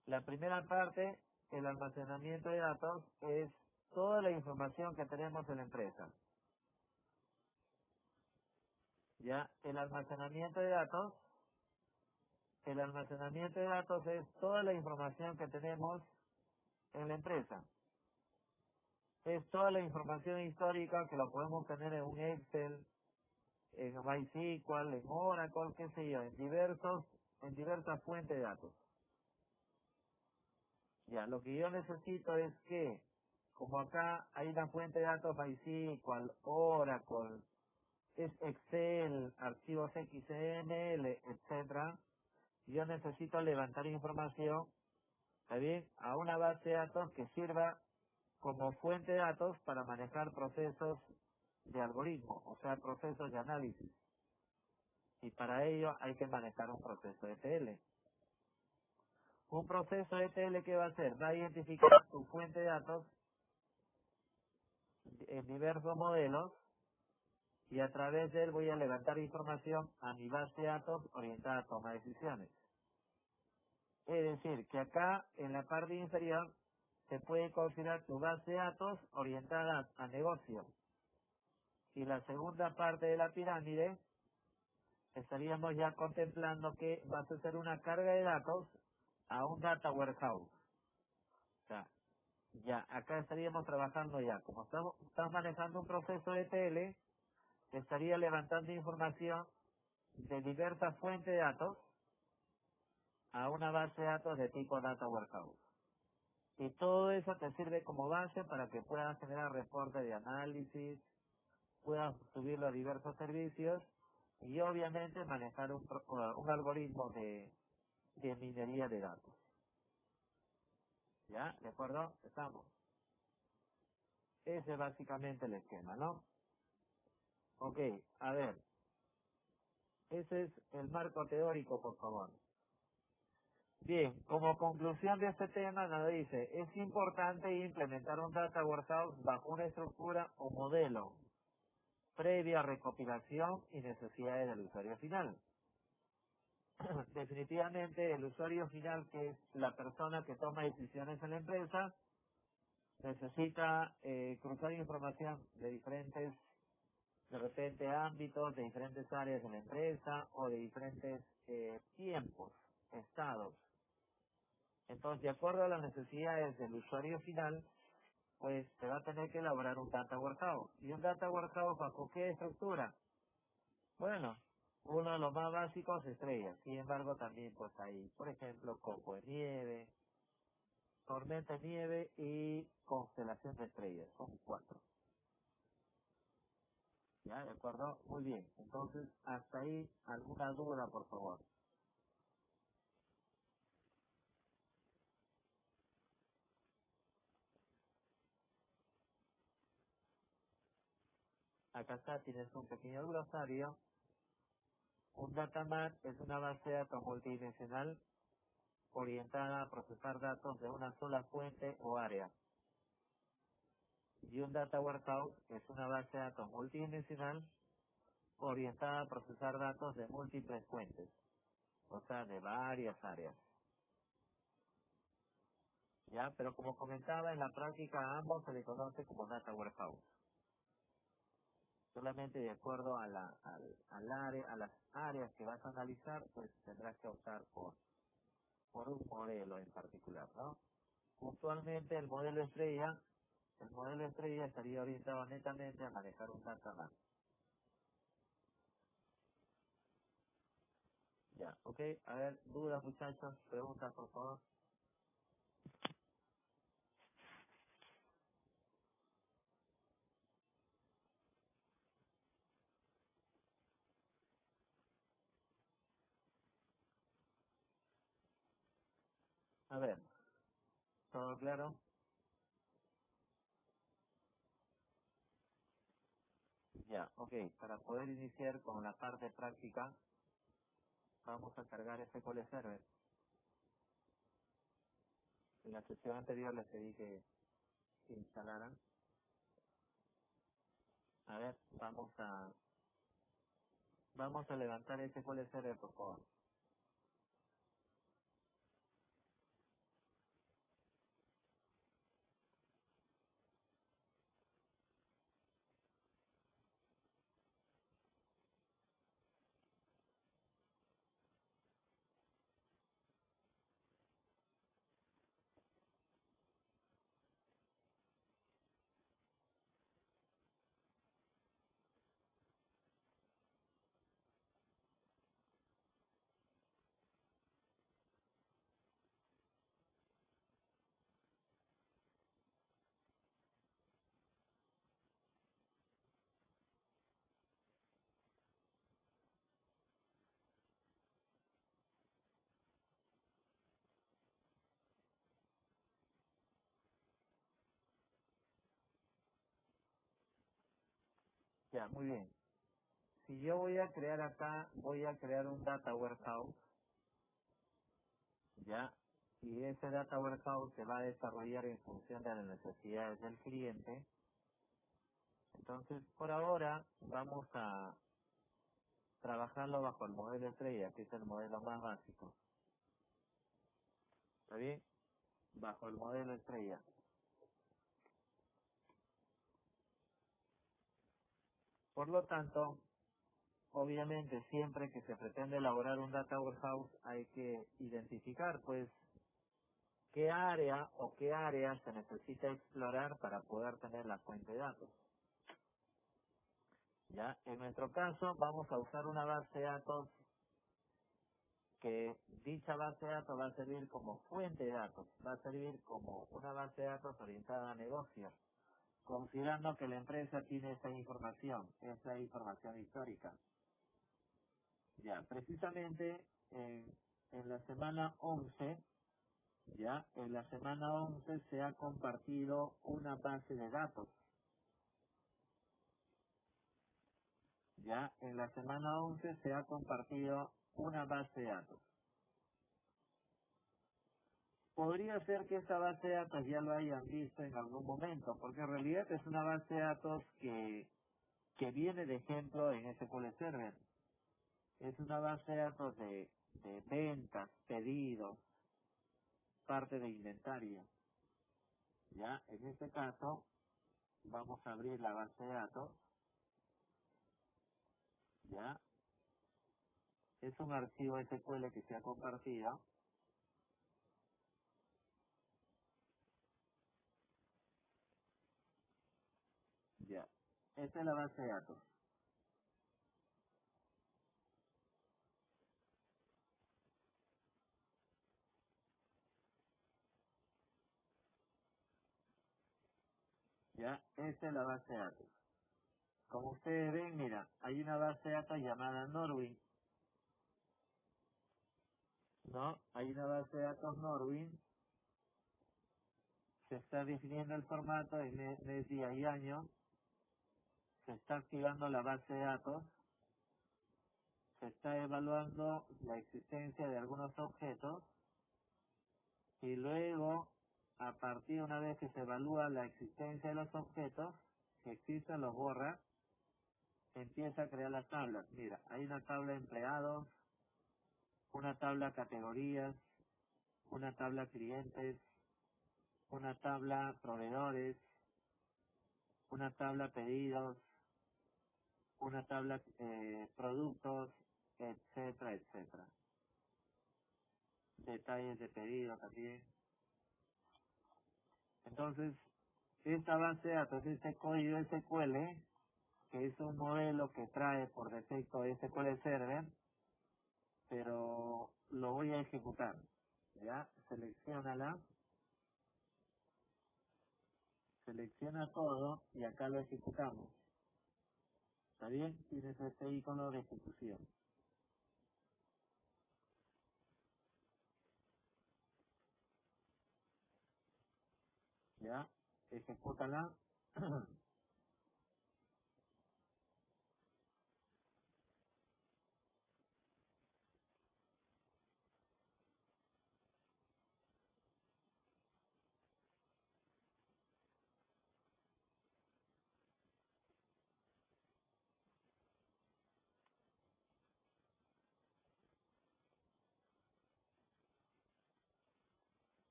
La primera parte, el almacenamiento de datos, es toda la información que tenemos en la empresa. Ya, el almacenamiento de datos El almacenamiento de datos es toda la información que tenemos en la empresa. Es toda la información histórica que la podemos tener en un Excel, en MySQL, en Oracle, qué sé yo, en diversas fuentes de datos. Ya, lo que yo necesito es que, como acá hay una fuente de datos MySQL, Oracle, es Excel, archivos XML, etcétera, yo necesito levantar información, ¿está bien?, a una base de datos que sirva como fuente de datos para manejar procesos de algoritmo, o sea, procesos de análisis. Y para ello hay que manejar un proceso ETL. Un proceso ETL, ¿qué va a hacer? Va a identificar tu fuente de datos en diversos modelos y a través de él voy a levantar información a mi base de datos orientada a toma de decisiones. Es decir, que acá en la parte inferior se puede considerar tu base de datos orientada a negocio. Y la segunda parte de la pirámide estaríamos ya contemplando que vas a hacer una carga de datos a un data warehouse. O sea, ya acá estaríamos trabajando ya, como estamos manejando un proceso de ETL, estaría levantando información de diversas fuentes de datos a una base de datos de tipo data warehouse. Y todo eso te sirve como base para que puedas generar reportes de análisis, puedas subirlo a diversos servicios y obviamente manejar un algoritmo de minería de datos. ¿Ya? ¿De acuerdo? Estamos. Ese es básicamente el esquema, ¿no? Ok, a ver. Ese es el marco teórico, por favor. Bien, como conclusión de este tema nos dice, es importante implementar un data warehouse bajo una estructura o modelo previa recopilación y necesidades del usuario final. Definitivamente el usuario final, que es la persona que toma decisiones en la empresa, necesita cruzar información de diferentes, de repente, ámbitos, de diferentes áreas de la empresa o de diferentes tiempos, estados. Entonces, de acuerdo a las necesidades del usuario final, pues se va a tener que elaborar un data warehouse. ¿Y un data warehouse bajo qué estructura? Bueno, uno de los más básicos, estrellas. Sin embargo, también pues hay, por ejemplo, copo de nieve, tormenta de nieve y constelación de estrellas. Son 4. ¿Ya? ¿De acuerdo? Muy bien. Entonces, hasta ahí, ¿alguna duda, por favor? Acá está, tienes un pequeño glosario. Un datamap es una base de datos multidimensional orientada a procesar datos de una sola fuente o área. Y un data warehouse es una base de datos multidimensional orientada a procesar datos de múltiples fuentes, o sea, de varias áreas. ¿Ya? Pero como comentaba, en la práctica a ambos se le conoce como data warehouse. Solamente de acuerdo a al área, a las áreas que vas a analizar, pues tendrás que optar por un modelo en particular, ¿no? Usualmente el modelo estrella estaría orientado netamente a manejar un data map. Ya, ok, a ver, dudas muchachos, preguntas por favor. A ver, ¿todo claro? Ya, ok, para poder iniciar con la parte práctica, vamos a cargar SQL Server. En la sesión anterior les pedí que instalaran. A ver, vamos a levantar SQL Server, por favor. Ya, muy bien. Si yo voy a crear acá, voy a crear un data warehouse, ya, y ese data warehouse se va a desarrollar en función de las necesidades del cliente. Entonces, por ahora, vamos a trabajarlo bajo el modelo estrella, que es el modelo más básico. ¿Está bien? Bajo el modelo estrella. Por lo tanto, obviamente, siempre que se pretende elaborar un data warehouse, hay que identificar, pues, qué área o qué área se necesita explorar para poder tener la fuente de datos. Ya, en nuestro caso, vamos a usar una base de datos que dicha base de datos va a servir como fuente de datos, va a servir como una base de datos orientada a negocios, considerando que la empresa tiene esa información histórica. Ya, precisamente en la semana 11, ya, en la semana 11 se ha compartido una base de datos. Ya, en la semana 11 se ha compartido una base de datos. Podría ser que esta base de datos ya lo hayan visto en algún momento, porque en realidad es una base de datos que viene de ejemplo en SQL Server. Es una base de datos de ventas, pedidos, parte de inventario. Ya, en este caso, vamos a abrir la base de datos. Ya, es un archivo SQL que se ha compartido. Ya, esta es la base de datos. Ya, esta es la base de datos. Como ustedes ven, mira, hay una base de datos llamada Norwin, ¿no? Hay una base de datos Norwin, se está definiendo el formato en mes, día y año, se está activando la base de datos, se está evaluando la existencia de algunos objetos y luego, a partir una vez que se evalúa la existencia de los objetos, que existen los borra, se empieza a crear las tablas. Mira, hay una tabla empleados, una tabla categorías, una tabla clientes, una tabla proveedores, una tabla pedidos, una tabla productos, etcétera, etcétera. Detalles de pedido también. Entonces, esta base de datos, este código SQL, que es un modelo que trae por defecto SQL Server, pero lo voy a ejecutar. Ya, selecciona todo y acá lo ejecutamos. ¿Está bien? Tienes este icono de ejecución. Ya, ejecútala.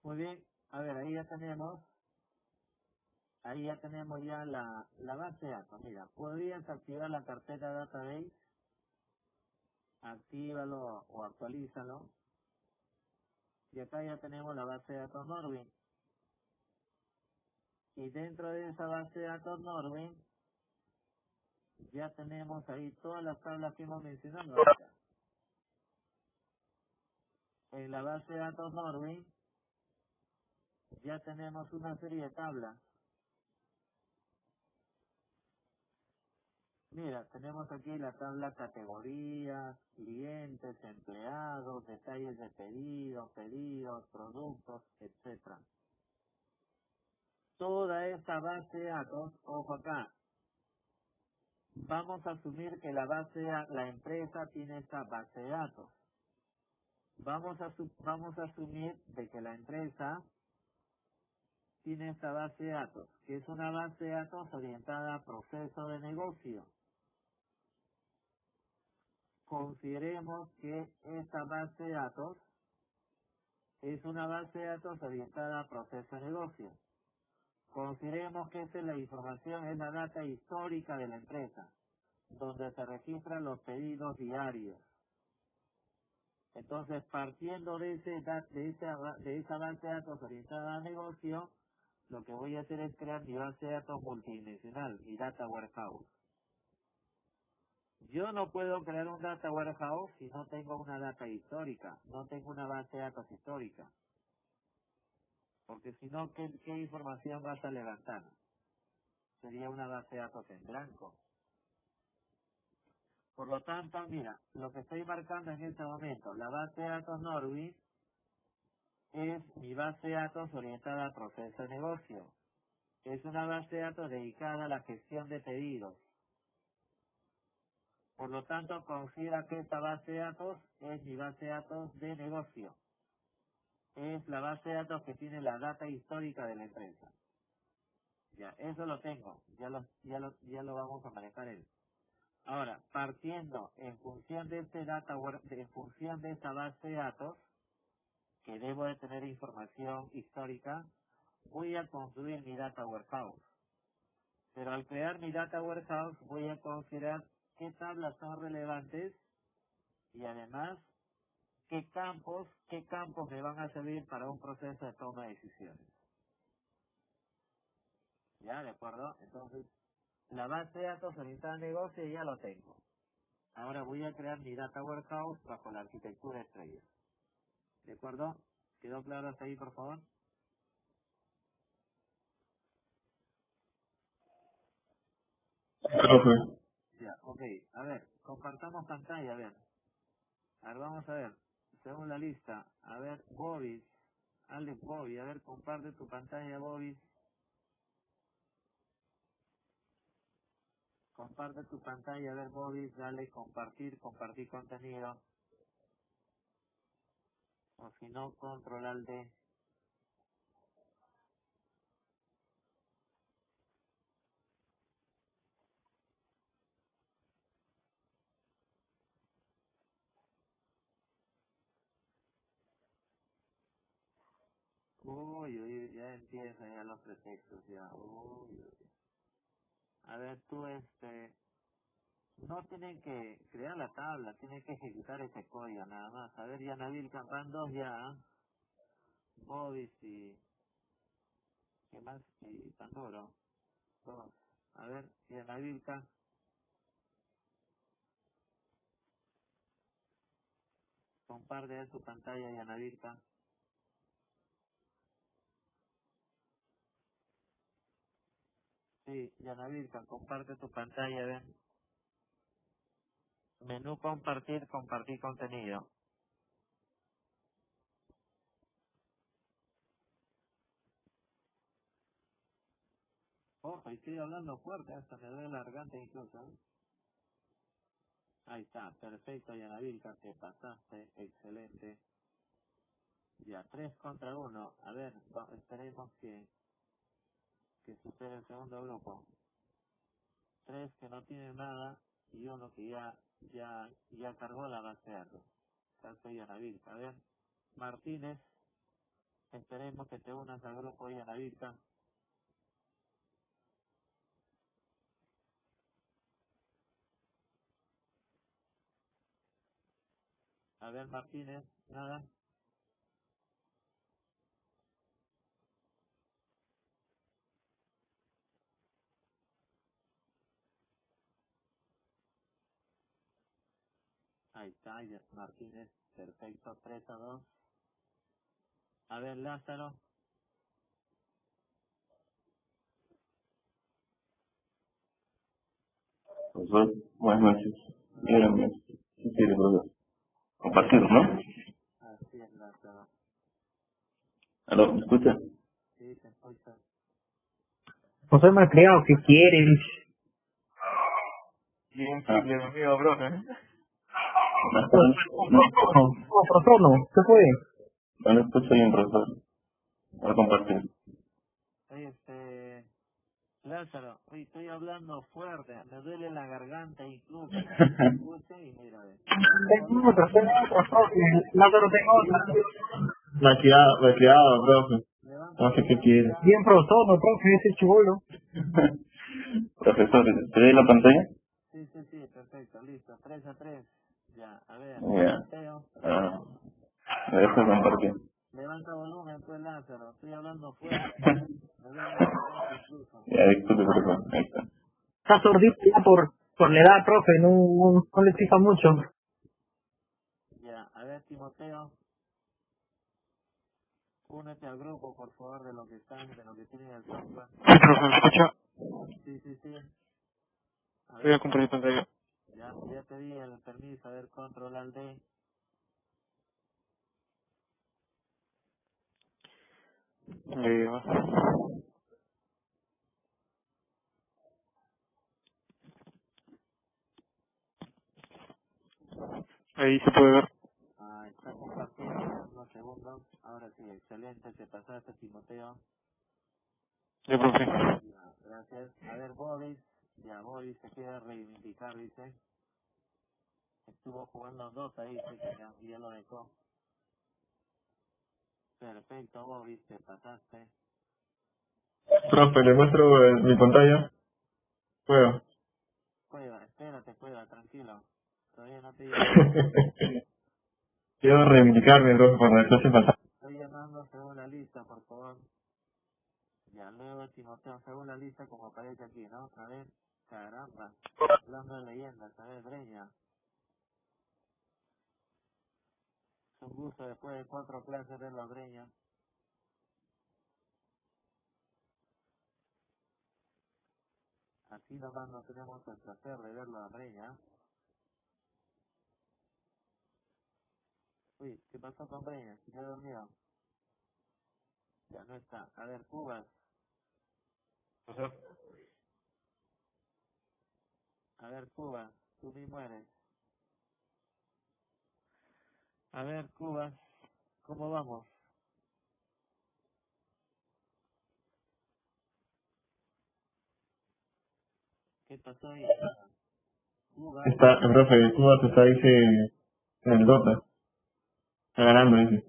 Muy bien, a ver, ahí ya tenemos ya la base de datos. Mira, podrías activar la carpeta database, actívalo o actualízalo, y acá ya tenemos la base de datos Norwin. Y dentro de esa base de datos Norwin, ya tenemos ahí todas las tablas que hemos mencionado ahorita. En la base de datos Norwin, ya tenemos una serie de tablas. Mira, tenemos aquí la tabla categorías, clientes, empleados, detalles de pedidos, productos, etcétera. Toda esta base de datos, ojo acá, Vamos a asumir que la empresa tiene esta base de datos. Vamos a asumir de que la empresa tiene esta base de datos, que es una base de datos orientada a proceso de negocio. Consideremos que esta base de datos es una base de datos orientada a proceso de negocio. Consideremos que esta es la información, es la data histórica de la empresa, donde se registran los pedidos diarios. Entonces, partiendo de esa base de datos orientada a negocio, lo que voy a hacer es crear mi base de datos multidimensional, mi data warehouse. Yo no puedo crear un data warehouse si no tengo una data histórica, no tengo una base de datos histórica. Porque si no, ¿qué información vas a levantar? Sería una base de datos en blanco. Por lo tanto, mira, lo que estoy marcando en este momento, la base de datos Norwis es mi base de datos orientada a proceso de negocio. Es una base de datos dedicada a la gestión de pedidos. Por lo tanto, considera que esta base de datos es mi base de datos de negocio. Es la base de datos que tiene la data histórica de la empresa. Ya, eso lo tengo. Ya lo vamos a manejar él. Ahora, partiendo en función de en función de esta base de datos, que debo de tener información histórica, voy a construir mi data warehouse. Pero al crear mi data warehouse voy a considerar qué tablas son relevantes y además qué campos me van a servir para un proceso de toma de decisiones. ¿Ya? ¿De acuerdo? Entonces, la base de datos orientada al negocio ya lo tengo. Ahora voy a crear mi data warehouse bajo la arquitectura estrella. ¿De acuerdo? ¿Quedó claro hasta ahí, por favor? Profe, Ya, ok. A ver, compartamos pantalla, a ver. A ver, vamos a ver. Según la lista, a ver, Bobis, Alex Bobby, a ver, comparte tu pantalla, Bobis. Comparte tu pantalla, a ver, Bobis, dale compartir contenido. O si no, control al D. Uy, uy, ya empieza ya los pretextos, ya. Uy, uy. A ver, tú, no tienen que crear la tabla, tienen que ejecutar ese código nada más. A ver, ya Nabil van dos ya, Bobis y, ¿qué más? Y Pandoro, dos. A ver, ya Navilka, comparte su pantalla, ya Navilka. Sí, ya Navilka, comparte tu pantalla, ven. Menú compartir contenido. Ojo, y estoy hablando fuerte, hasta me duele la garganta incluso, ¿eh? Ahí está, perfecto, Yanavilca, te pasaste, excelente. Ya, 3 contra 1. A ver, esperemos que supere el segundo grupo. 3 que no tienen nada y uno que ya cargó la base de datos. Caso Yanavilca. A ver, Martínez, esperemos que te unas al grupo Yanavilca. A ver, Martínez, nada. Ahí está, Martínez, perfecto, 3-2. A ver, Lázaro. profesor, buenas noches. Dígame, si quiere compartir, ¿no? Así es, Lázaro. ¿Aló, me escucha? Sí, te escucho. No soy malcriado, ¿qué quieren? Bien simple, mi amigo, profe. Profesor, no, ¿qué fue? No lo escucho bien, profesor. Voy a compartir. Oye, Lázaro, oye, estoy hablando fuerte, me duele la garganta incluso. Escuche y mira, Tengo otra, Lázaro, tengo otra. Cuidado, profe. No sé qué quiere. Bien, profesor, no, profe, ese chivolo. Profesor, ¿te ve la pantalla? Sí, perfecto, listo, 3-3. Ya, a ver, Ya. Mateo, Me dejo compartir. levanta volumen, pues Lázaro, estoy hablando fuerte, me duele la garganta incluso. Ya, disculpe, profesor. Ahí está. Está sordito ya por la edad, profe, no le fija mucho. Ya, a ver, Timoteo, únete al grupo, por favor, de lo que están, de lo que tienen el software. Sí, profe, ¿me escucha? Sí. A Voy ver, a compartir pantalla. ya te di el permiso, a ver, control al D. Ahí va. Ahí se puede ver. Está compartiendo unos segundos. Ahora sí, excelente, te pasaste, Timoteo. Ya, profe. Ya, gracias. A ver, Boris, se quiere reivindicar, dice. Estuvo jugando 2 ahí, dice que ya lo dejó. Perfecto, Boris, te pasaste. Profe, le muestro mi pantalla. ¿Puedo? Espérate, tranquilo. Todavía no te Quiero reivindicarme, profe, por la clase pasada. estoy llamando según la lista, por favor. Ya, luego Timoteo, según la lista, como aparece aquí, ¿no? A ver, caramba. Hablando de leyendas, a ver, Breña. Es un gusto después de 4 clases verlo a Breña. Así nomás no tenemos el placer de verlo a Breña. Uy, ¿qué pasó con Breña? ¿Se quedó dormido? Ya no está. A ver, Cubas. A ver, Cubas. Tú mismo eres. A ver, Cubas. ¿Cómo vamos? ¿Qué pasó ahí? Cubas. El profe, Cuba te está, dice, en el Dota. Está ganando, dice.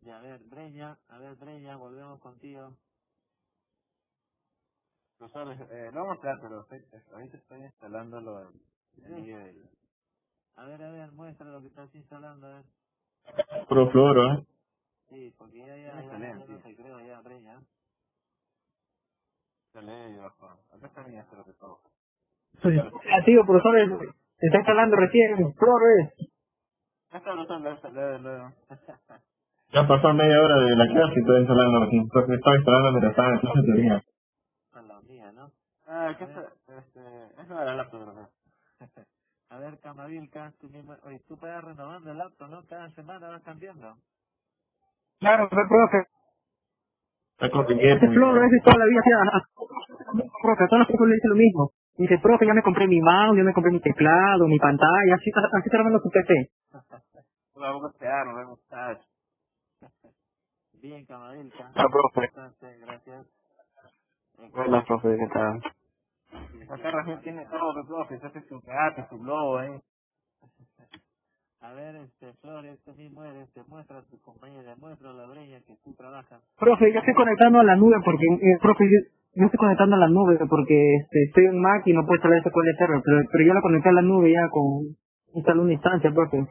Ya, a ver, Breña. Volvemos contigo. Profesor, lo vamos a mostrar, pero ahorita estoy instalando lo del A ver, muestra lo que estás instalando, a ver. Puro fluoro, ¿eh? Sí, porque ya no te creo, ya, Breña. Dale abajo. Acá está mi astro de todo. Tío, profesor, se está instalando recién, Flores. Esta lo luego. Ya pasó media hora de la clase y estoy instalando recién. Entonces estaba instalando mientras estaba en clase de teoría. A la mía, ¿no? ¿Qué está? Es lo de la laptop, profesor. A ver, Camavilca, tú mismo, oye, tú vas renovando el laptop, ¿no? Cada semana vas cambiando. Claro, profe. Está con billete. Ese Flores es toda la vida, profe, a todos los profes le dice lo mismo. Dice, profe, ya me compré mi mouse, ya me compré mi teclado, mi pantalla, así está armando su PC. Vamos a costear, nos vamos a gustar. Bien, Camavilca. Profe. Gracias. Hola, profe, ¿qué tal? Acá Rafael tiene todo, profe. Se hace su gato, su globo, A ver, Flores, tú mismo eres, te muestra a tu compañera, muestra a la Breña que tú trabajas. Profe, yo estoy conectando a la nube porque, profe, yo estoy conectando a la nube porque estoy en Mac y no puedo instalar SQL Server, pero yo la conecté a la nube ya instalé una instancia, profe.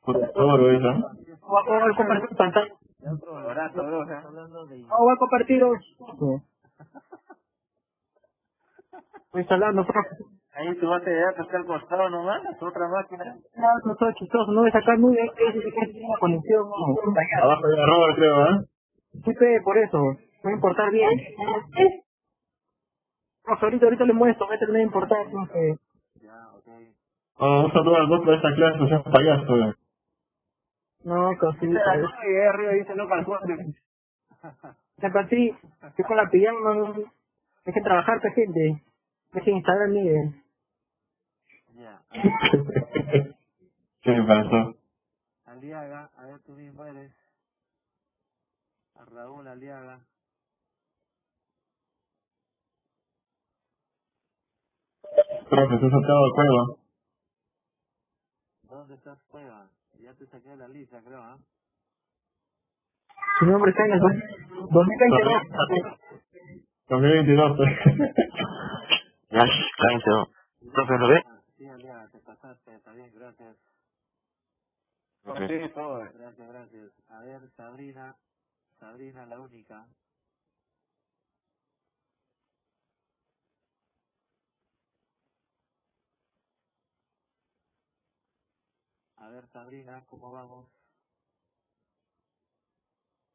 Puro fluoro, eso. Voy a compartir pantalla. Abrazo, profe. Hablando de... Voy a compartir hoy. Estoy instalando, profe. Ahí tu base de datos está al costado nomás, es otra máquina. No, todo chistoso, no voy a sacar nube, es una conexión, no. Abajo de arroba, creo, ¿eh? Sí, por eso, voy a importar bien. Profe, ahorita le muestro, voy a terminar de importar, profe. Ya, ok. Un saludo al voto de esta clase, o sea, payaso, ¿eh? No, cosita. Y ahí arriba dice no calcules. Así, estoy con la pijama, no, hay que trabajar, gente. Hay que instalar el nivel. ¿Qué pasó? Aliaga, a ver, tú mismo eres. A Raúl Aliaga. Profe, se ha sacado de cueva. ¿Dónde estás, Cueva? Ya te saqué la lista, creo, ¿ah? Su nombre está en el 2022. 2022. Ya, cállense. Profe, ¿lo ve? Ah, sí, Aliaga, te pasaste, está bien, gracias. Ok. Sí, todo. Gracias, gracias. A ver, Sabrina la única. A ver, Sabrina, ¿cómo vamos?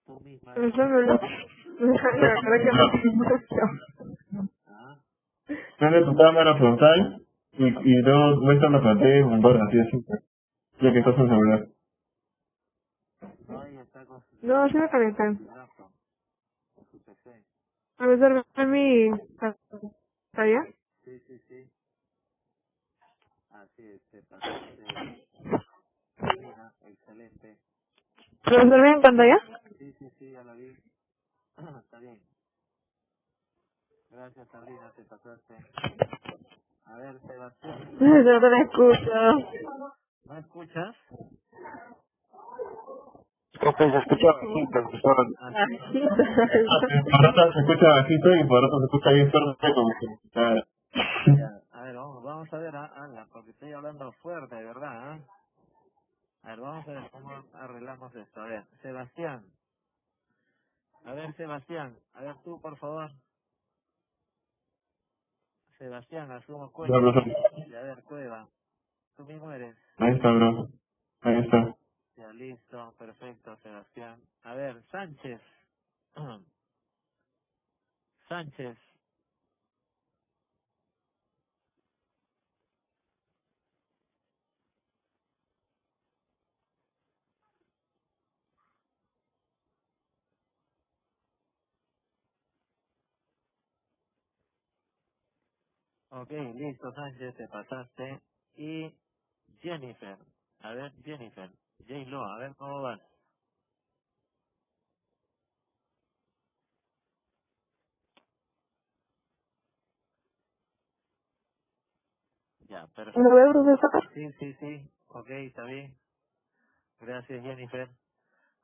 Tú misma. ¿Ah? Prende tu cámara frontal y luego muestra la pantalla en borra, así de simple. Ya que estás en seguridad. Ay, está con su No, sí me conectan. laptop, con su PC. A ver, ¿en mi pantalla? Sí, sí, sí. Así es, te pasaste, Sabrina, excelente. ¿Profesor ve en pantalla? Sí, sí, sí, ya la vi. Está bien. Gracias, Sabrina, te pasaste. A ver, Sebastián. No te la escucho. ¿No escuchas? Profe, se escucha bajito, profesor. Así. Por rato se escucha bajito y por rato se escucha bien fuerte como que está... Ya. A ver, vamos a ver, porque estoy hablando fuerte, ¿verdad? ¿Ah? A ver, vamos a ver cómo arreglamos esto. A ver, Sebastián. A ver, Sebastián. A ver tú, por favor. Sebastián, asumo Ya, Cueva. profesor. Y a ver, Cueva. Tú mismo eres. Ahí está, bro. Ahí está. Ya, listo. Perfecto, Sebastián. A ver, Sánchez. Sánchez. Ok, listo, Sánchez, te pasaste. Y Jennifer. A ver, Jennifer. J-Lo, a ver cómo vas. Ya, perfecto. ¿Lo ve, profesor? Sí, sí, sí. Ok, está bien. Gracias, Jennifer.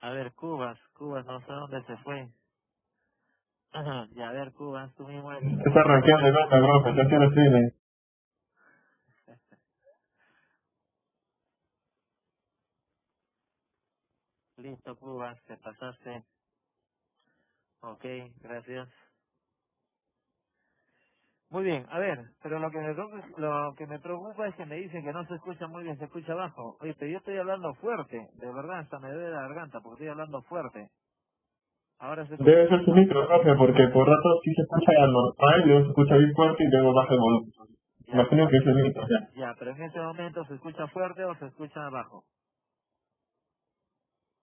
A ver, Cubas, no sé dónde se fue. Ajá, ya, a ver, Cubas, tú mismo eres. Está rankeando de nota, profe. Ya tiene cine. Listo, Cubas, te pasaste. Ok, gracias. Muy bien, a ver, pero lo que me preocupa es que me dicen que no se escucha muy bien, se escucha bajo. Oye, pero yo estoy hablando fuerte, de verdad, hasta me duele la garganta porque estoy hablando fuerte. Ahora se escucha. Debe ser su micro, profe, porque por rato sí se escucha normal, luego se escucha bien fuerte y luego baja el volumen. Ya, Imagino que es el micro, ya. ya, pero en este momento se escucha fuerte o se escucha bajo.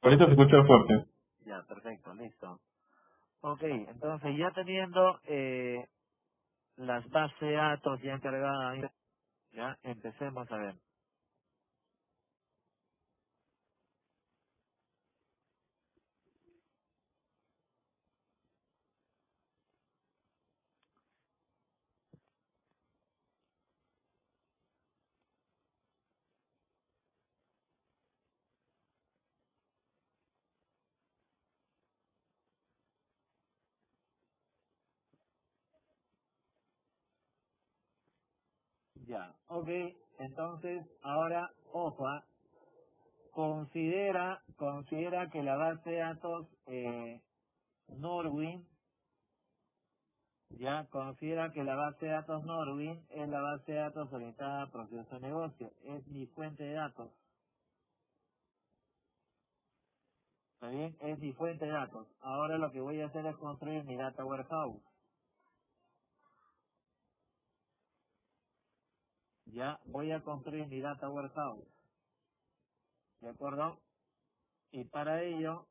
Ahorita se escucha fuerte. Ya, perfecto, listo. Ok, entonces ya teniendo las bases de datos ya encargadas, ya empecemos a ver. Ya, ok, entonces ahora, ojo, considera que la base de datos Norwin, ya, considera que la base de datos Norwin es la base de datos orientada a proceso de negocio, es mi fuente de datos, ¿está bien? Es mi fuente de datos. Ahora lo que voy a hacer es construir mi data warehouse, ya, voy a construir mi data warehouse, ¿de acuerdo? Y para ello,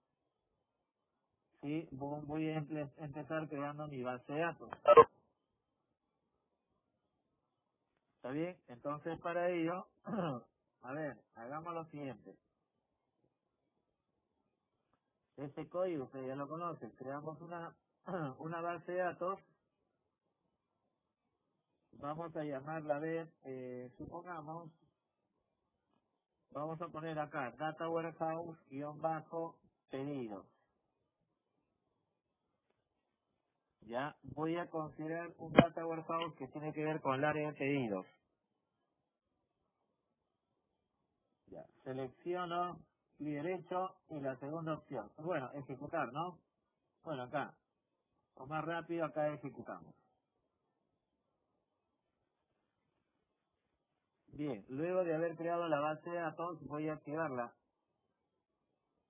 sí, voy a empezar creando mi base de datos, ¿está ¿Está bien? Entonces, para ello, a ver, hagamos lo siguiente. Este código usted ya lo conoce. Creamos una base de datos. Vamos a llamarla, a ver, supongamos, vamos a poner acá, Data Warehouse, _pedidos. Ya, voy a considerar un Data Warehouse que tiene que ver con el área de pedidos. Ya, selecciono clic derecho y la segunda opción. Bueno, ejecutar, ¿no? Bueno, acá, o más rápido, acá ejecutamos. Bien, luego de haber creado la base de datos, voy a activarla.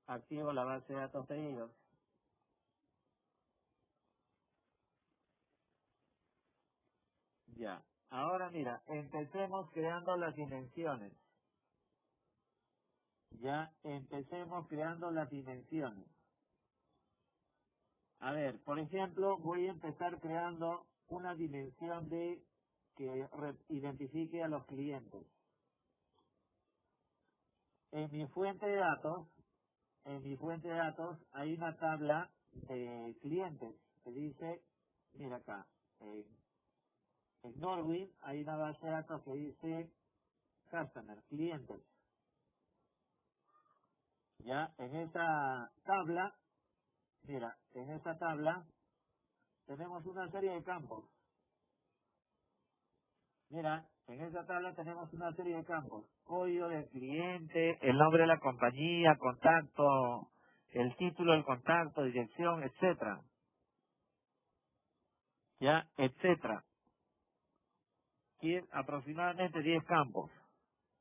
Activo la base de datos pedidos. Ya, ahora mira, empecemos creando las dimensiones. Ya, empecemos creando las dimensiones. A ver, por ejemplo, voy a empezar creando una dimensión de que identifique a los clientes. En mi fuente de datos, hay una tabla de clientes que dice, mira acá, en Norwin hay una base de datos que dice customer, clientes. Ya, en esa tabla, mira, en esa tabla tenemos una serie de campos. Mira, en esa tabla tenemos una serie de campos. Código del cliente, el nombre de la compañía, contacto, el título del contacto, dirección, etcétera. Ya, etcétera. Y aproximadamente 10 campos.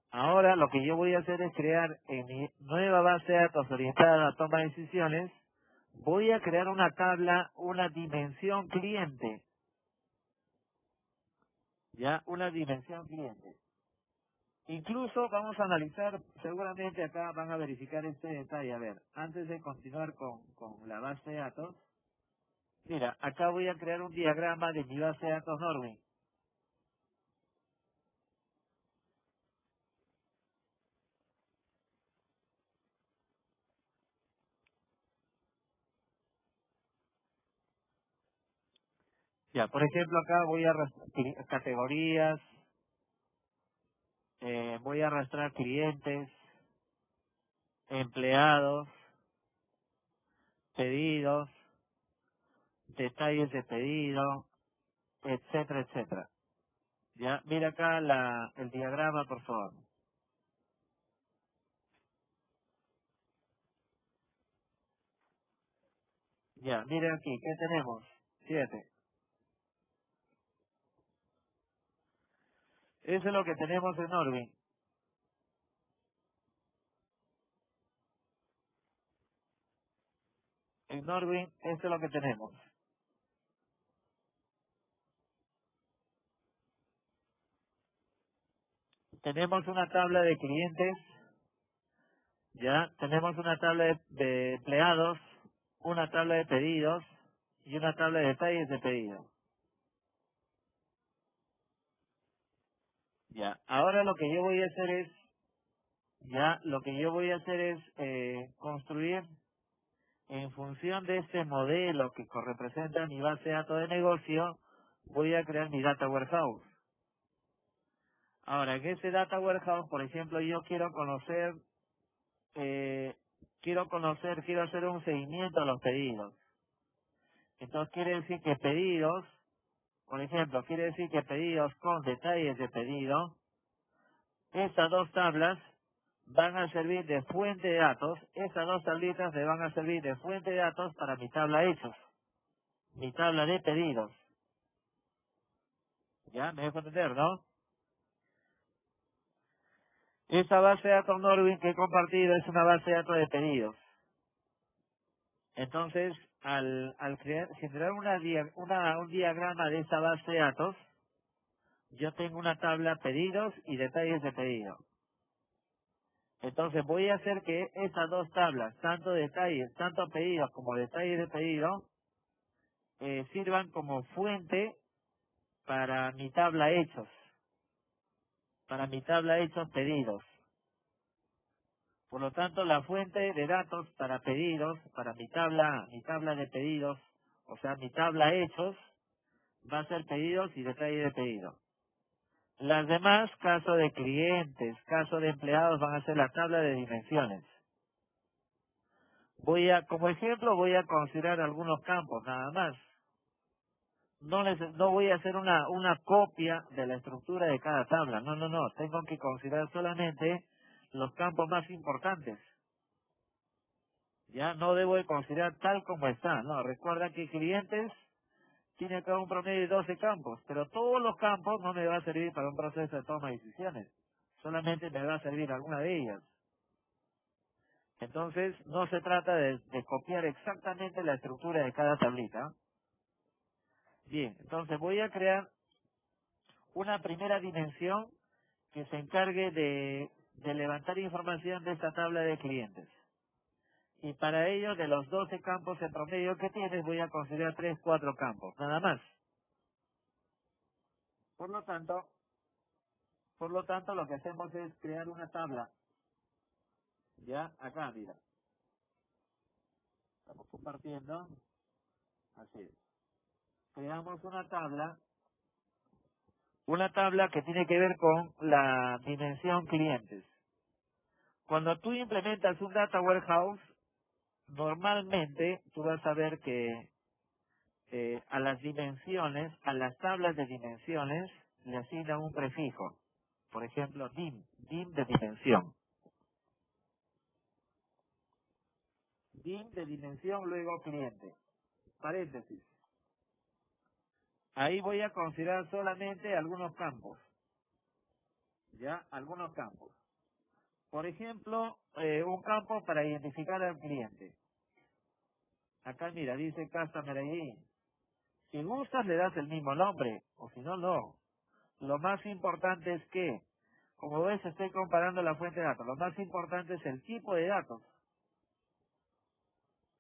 Ahora lo que yo voy a hacer es crear en mi nueva base de datos orientada a la toma de decisiones, voy a crear una tabla, una dimensión cliente. Ya, una dimensión cliente. Incluso vamos a analizar, seguramente acá van a verificar este detalle. A ver, antes de continuar con la base de datos, mira, acá voy a crear un diagrama de mi base de datos Norwin. Ya, por ejemplo, acá voy a arrastrar categorías, voy a arrastrar clientes, empleados, pedidos, detalles de pedido, etcétera, etcétera. Ya, mira acá el diagrama, por favor. Ya, miren aquí, ¿qué tenemos? 7. Eso es lo que tenemos en Norwin. En Norwin, esto es lo que tenemos. Tenemos una tabla de clientes, ya, tenemos una tabla de empleados, una tabla de pedidos y una tabla de detalles de pedido. Ya, ahora lo que yo voy a hacer es, construir en función de este modelo que representa mi base de datos de negocio, voy a crear mi data warehouse. Ahora, en ese data warehouse, por ejemplo, yo quiero hacer un seguimiento a los pedidos. Entonces quiere decir que pedidos, por ejemplo, con detalles de pedido, estas dos tablas van a servir de fuente de datos, estas dos tablitas me van a servir de fuente de datos para mi tabla hechos, mi tabla de pedidos. ¿Ya? ¿Me dejo entender, no? Esa base de datos Norwin que he compartido es una base de datos de pedidos. Entonces, al generar un diagrama de esa base de datos, yo tengo una tabla pedidos y detalles de pedido. Entonces voy a hacer que esas dos tablas, tanto pedidos como detalles de pedido, sirvan como fuente para mi tabla hechos. para mi tabla hechos pedidos. Por lo tanto, la fuente de datos para pedidos, para mi tabla de pedidos, o sea, mi tabla hechos, va a ser pedidos y detalle de pedido. Las demás, caso de clientes, caso de empleados, van a ser la tabla de dimensiones. Como ejemplo, voy a considerar algunos campos, nada más. No voy a hacer una copia de la estructura de cada tabla. No. Tengo que considerar solamente los campos más importantes. Ya no debo de considerar tal como está. No, recuerda que clientes tiene acá un promedio de 12 campos, pero todos los campos no me va a servir para un proceso de toma de decisiones. Solamente me va a servir alguna de ellas. Entonces, no se trata de copiar exactamente la estructura de cada tablita. Bien, entonces voy a crear una primera dimensión que se encargue de levantar información de esta tabla de clientes. Y para ello, de los 12 campos en promedio que tienes, voy a considerar 3, 4 campos, nada más. Por lo tanto, lo que hacemos es crear una tabla. Ya, acá, mira. Estamos compartiendo. Así es. Creamos una tabla que tiene que ver con la dimensión clientes. Cuando tú implementas un data warehouse, normalmente tú vas a ver que a las dimensiones, a las tablas de dimensiones, le asignan un prefijo. Por ejemplo, dim de dimensión. Dim de dimensión, luego cliente. Paréntesis. Ahí voy a considerar solamente algunos campos. ¿Ya? Algunos campos. Por ejemplo, un campo para identificar al cliente. Acá mira, dice Customer ID. Si gustas le das el mismo nombre, o si no, no. Lo más importante es que, como ves, estoy comparando la fuente de datos. Lo más importante es el tipo de datos.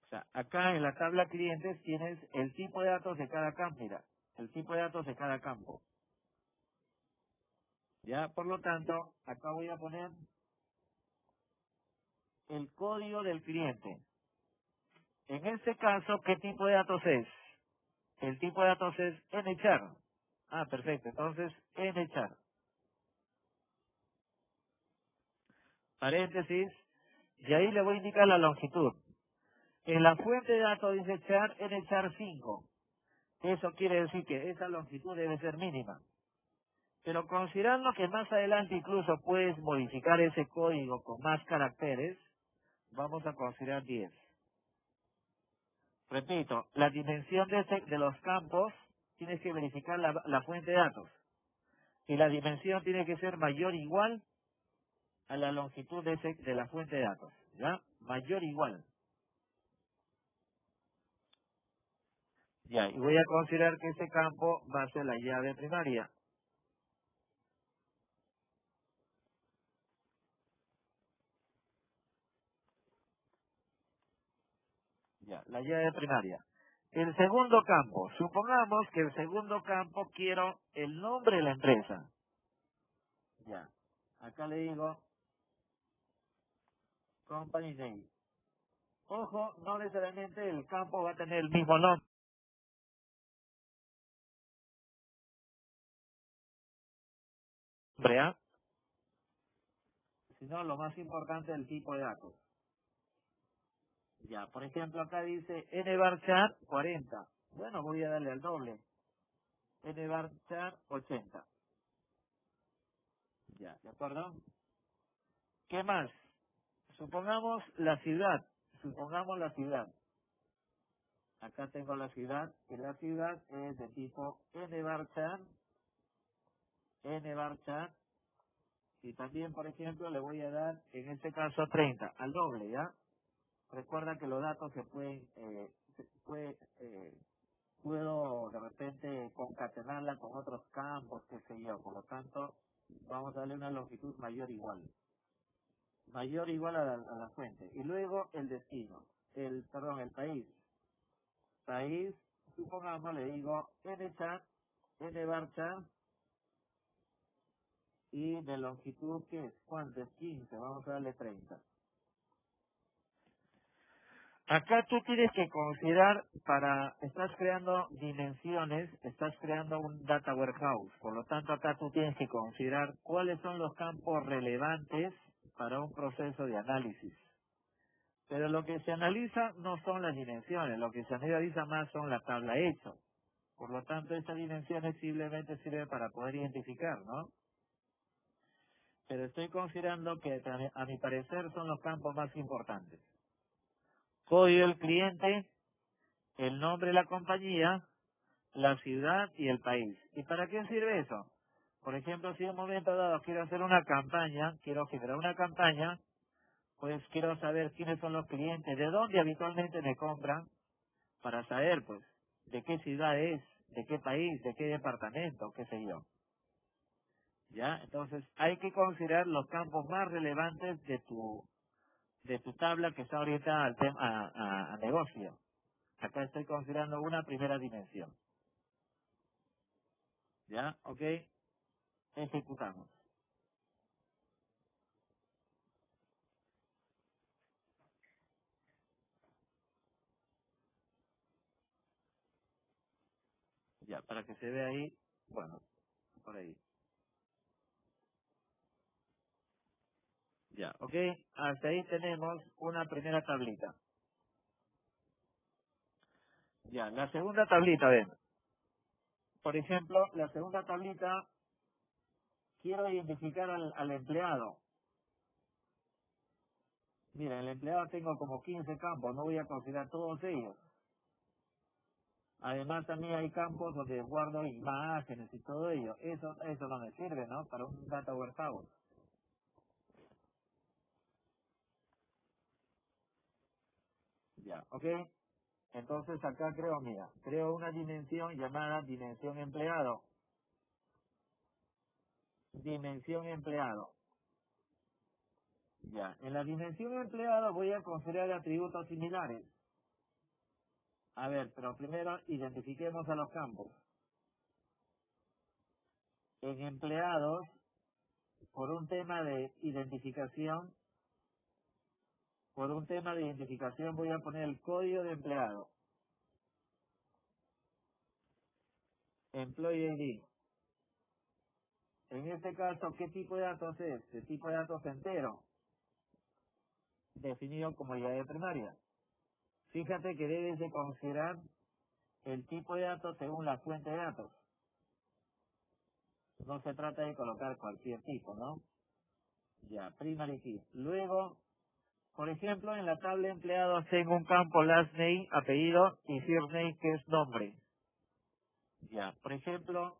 O sea, acá en la tabla clientes tienes el tipo de datos de cada campo, mira. El tipo de datos de cada campo. Ya, por lo tanto, acá voy a poner el código del cliente. En este caso, ¿qué tipo de datos es? El tipo de datos es nchar. Ah, perfecto. Entonces, nchar. Paréntesis. Y ahí le voy a indicar la longitud. En la fuente de datos dice char, nchar 5. Eso quiere decir que esa longitud debe ser mínima. Pero considerando que más adelante incluso puedes modificar ese código con más caracteres, vamos a considerar 10. Repito, la dimensión de los campos, tienes que verificar la fuente de datos. Y la dimensión tiene que ser mayor o igual a la longitud de la fuente de datos. ¿Ya? Mayor o igual. Ya, y voy a considerar que este campo va a ser la llave primaria. Ya, la llave primaria. El segundo campo, supongamos que el segundo campo quiero el nombre de la empresa. Ya, acá le digo company name. Ojo, no necesariamente el campo va a tener el mismo nombre, ¿ah? Sino lo más importante es el tipo de datos. Ya, por ejemplo, acá dice nvarchar 40. Bueno, voy a darle al doble. nvarchar 80. Ya, ¿de acuerdo? ¿Qué más? Supongamos la ciudad. Acá tengo la ciudad, y la ciudad es de tipo nvarchar, y también, por ejemplo, le voy a dar, en este caso, 30, al doble, ¿ya? Recuerda que los datos puedo de repente concatenarla con otros campos, qué sé yo, por lo tanto, vamos a darle una longitud mayor o igual. Mayor o igual a la fuente. Y luego el destino, el país. País, supongamos, le digo nchar, nvarchar, y de longitud, ¿qué es? ¿Cuánto es? 15, vamos a darle 30. Acá tú tienes que considerar, estás creando dimensiones, estás creando un data warehouse, por lo tanto acá tú tienes que considerar cuáles son los campos relevantes para un proceso de análisis. Pero lo que se analiza no son las dimensiones, lo que se analiza más son la tabla hecho. Por lo tanto, esa dimensión simplemente sirve para poder identificar, ¿no? Pero estoy considerando que, a mi parecer, son los campos más importantes. Código del cliente, el nombre de la compañía, la ciudad y el país. ¿Y para qué sirve eso? Por ejemplo, si en un momento dado quiero hacer una campaña, quiero generar una campaña, pues quiero saber quiénes son los clientes, de dónde habitualmente me compran, para saber, pues, de qué ciudad es, de qué país, de qué departamento, qué sé yo. ¿Ya? Entonces, hay que considerar los campos más relevantes de tu tabla que está orientada al tema, a negocio. Acá estoy considerando una primera dimensión. ¿Ya? ¿Ok? Ejecutamos. Ya, para que se vea ahí, bueno, por ahí. Ya, ¿ok? Hasta ahí tenemos una primera tablita. Ya, la segunda tablita, ven. Por ejemplo, la segunda tablita, quiero identificar al empleado. Mira, el empleado tengo como 15 campos, no voy a considerar todos ellos. Además también hay campos donde guardo imágenes y todo ello. Eso no me sirve, ¿no? Para un data warehouse. Ya, ¿ok? Entonces acá creo una dimensión llamada dimensión empleado. Dimensión empleado. Ya, en la dimensión empleado voy a considerar atributos similares. A ver, pero primero identifiquemos a los campos. En empleados, por un tema de identificación, voy a poner el código de empleado. Employee ID. En este caso, ¿qué tipo de datos es? El tipo de datos entero, definido como llave primaria. Fíjate que debes de considerar el tipo de datos según la fuente de datos. No se trata de colocar cualquier tipo, ¿no? Ya, primary key. Luego, por ejemplo, en la tabla de empleados tengo un campo last name, apellido, y first name, que es nombre. Ya, por ejemplo,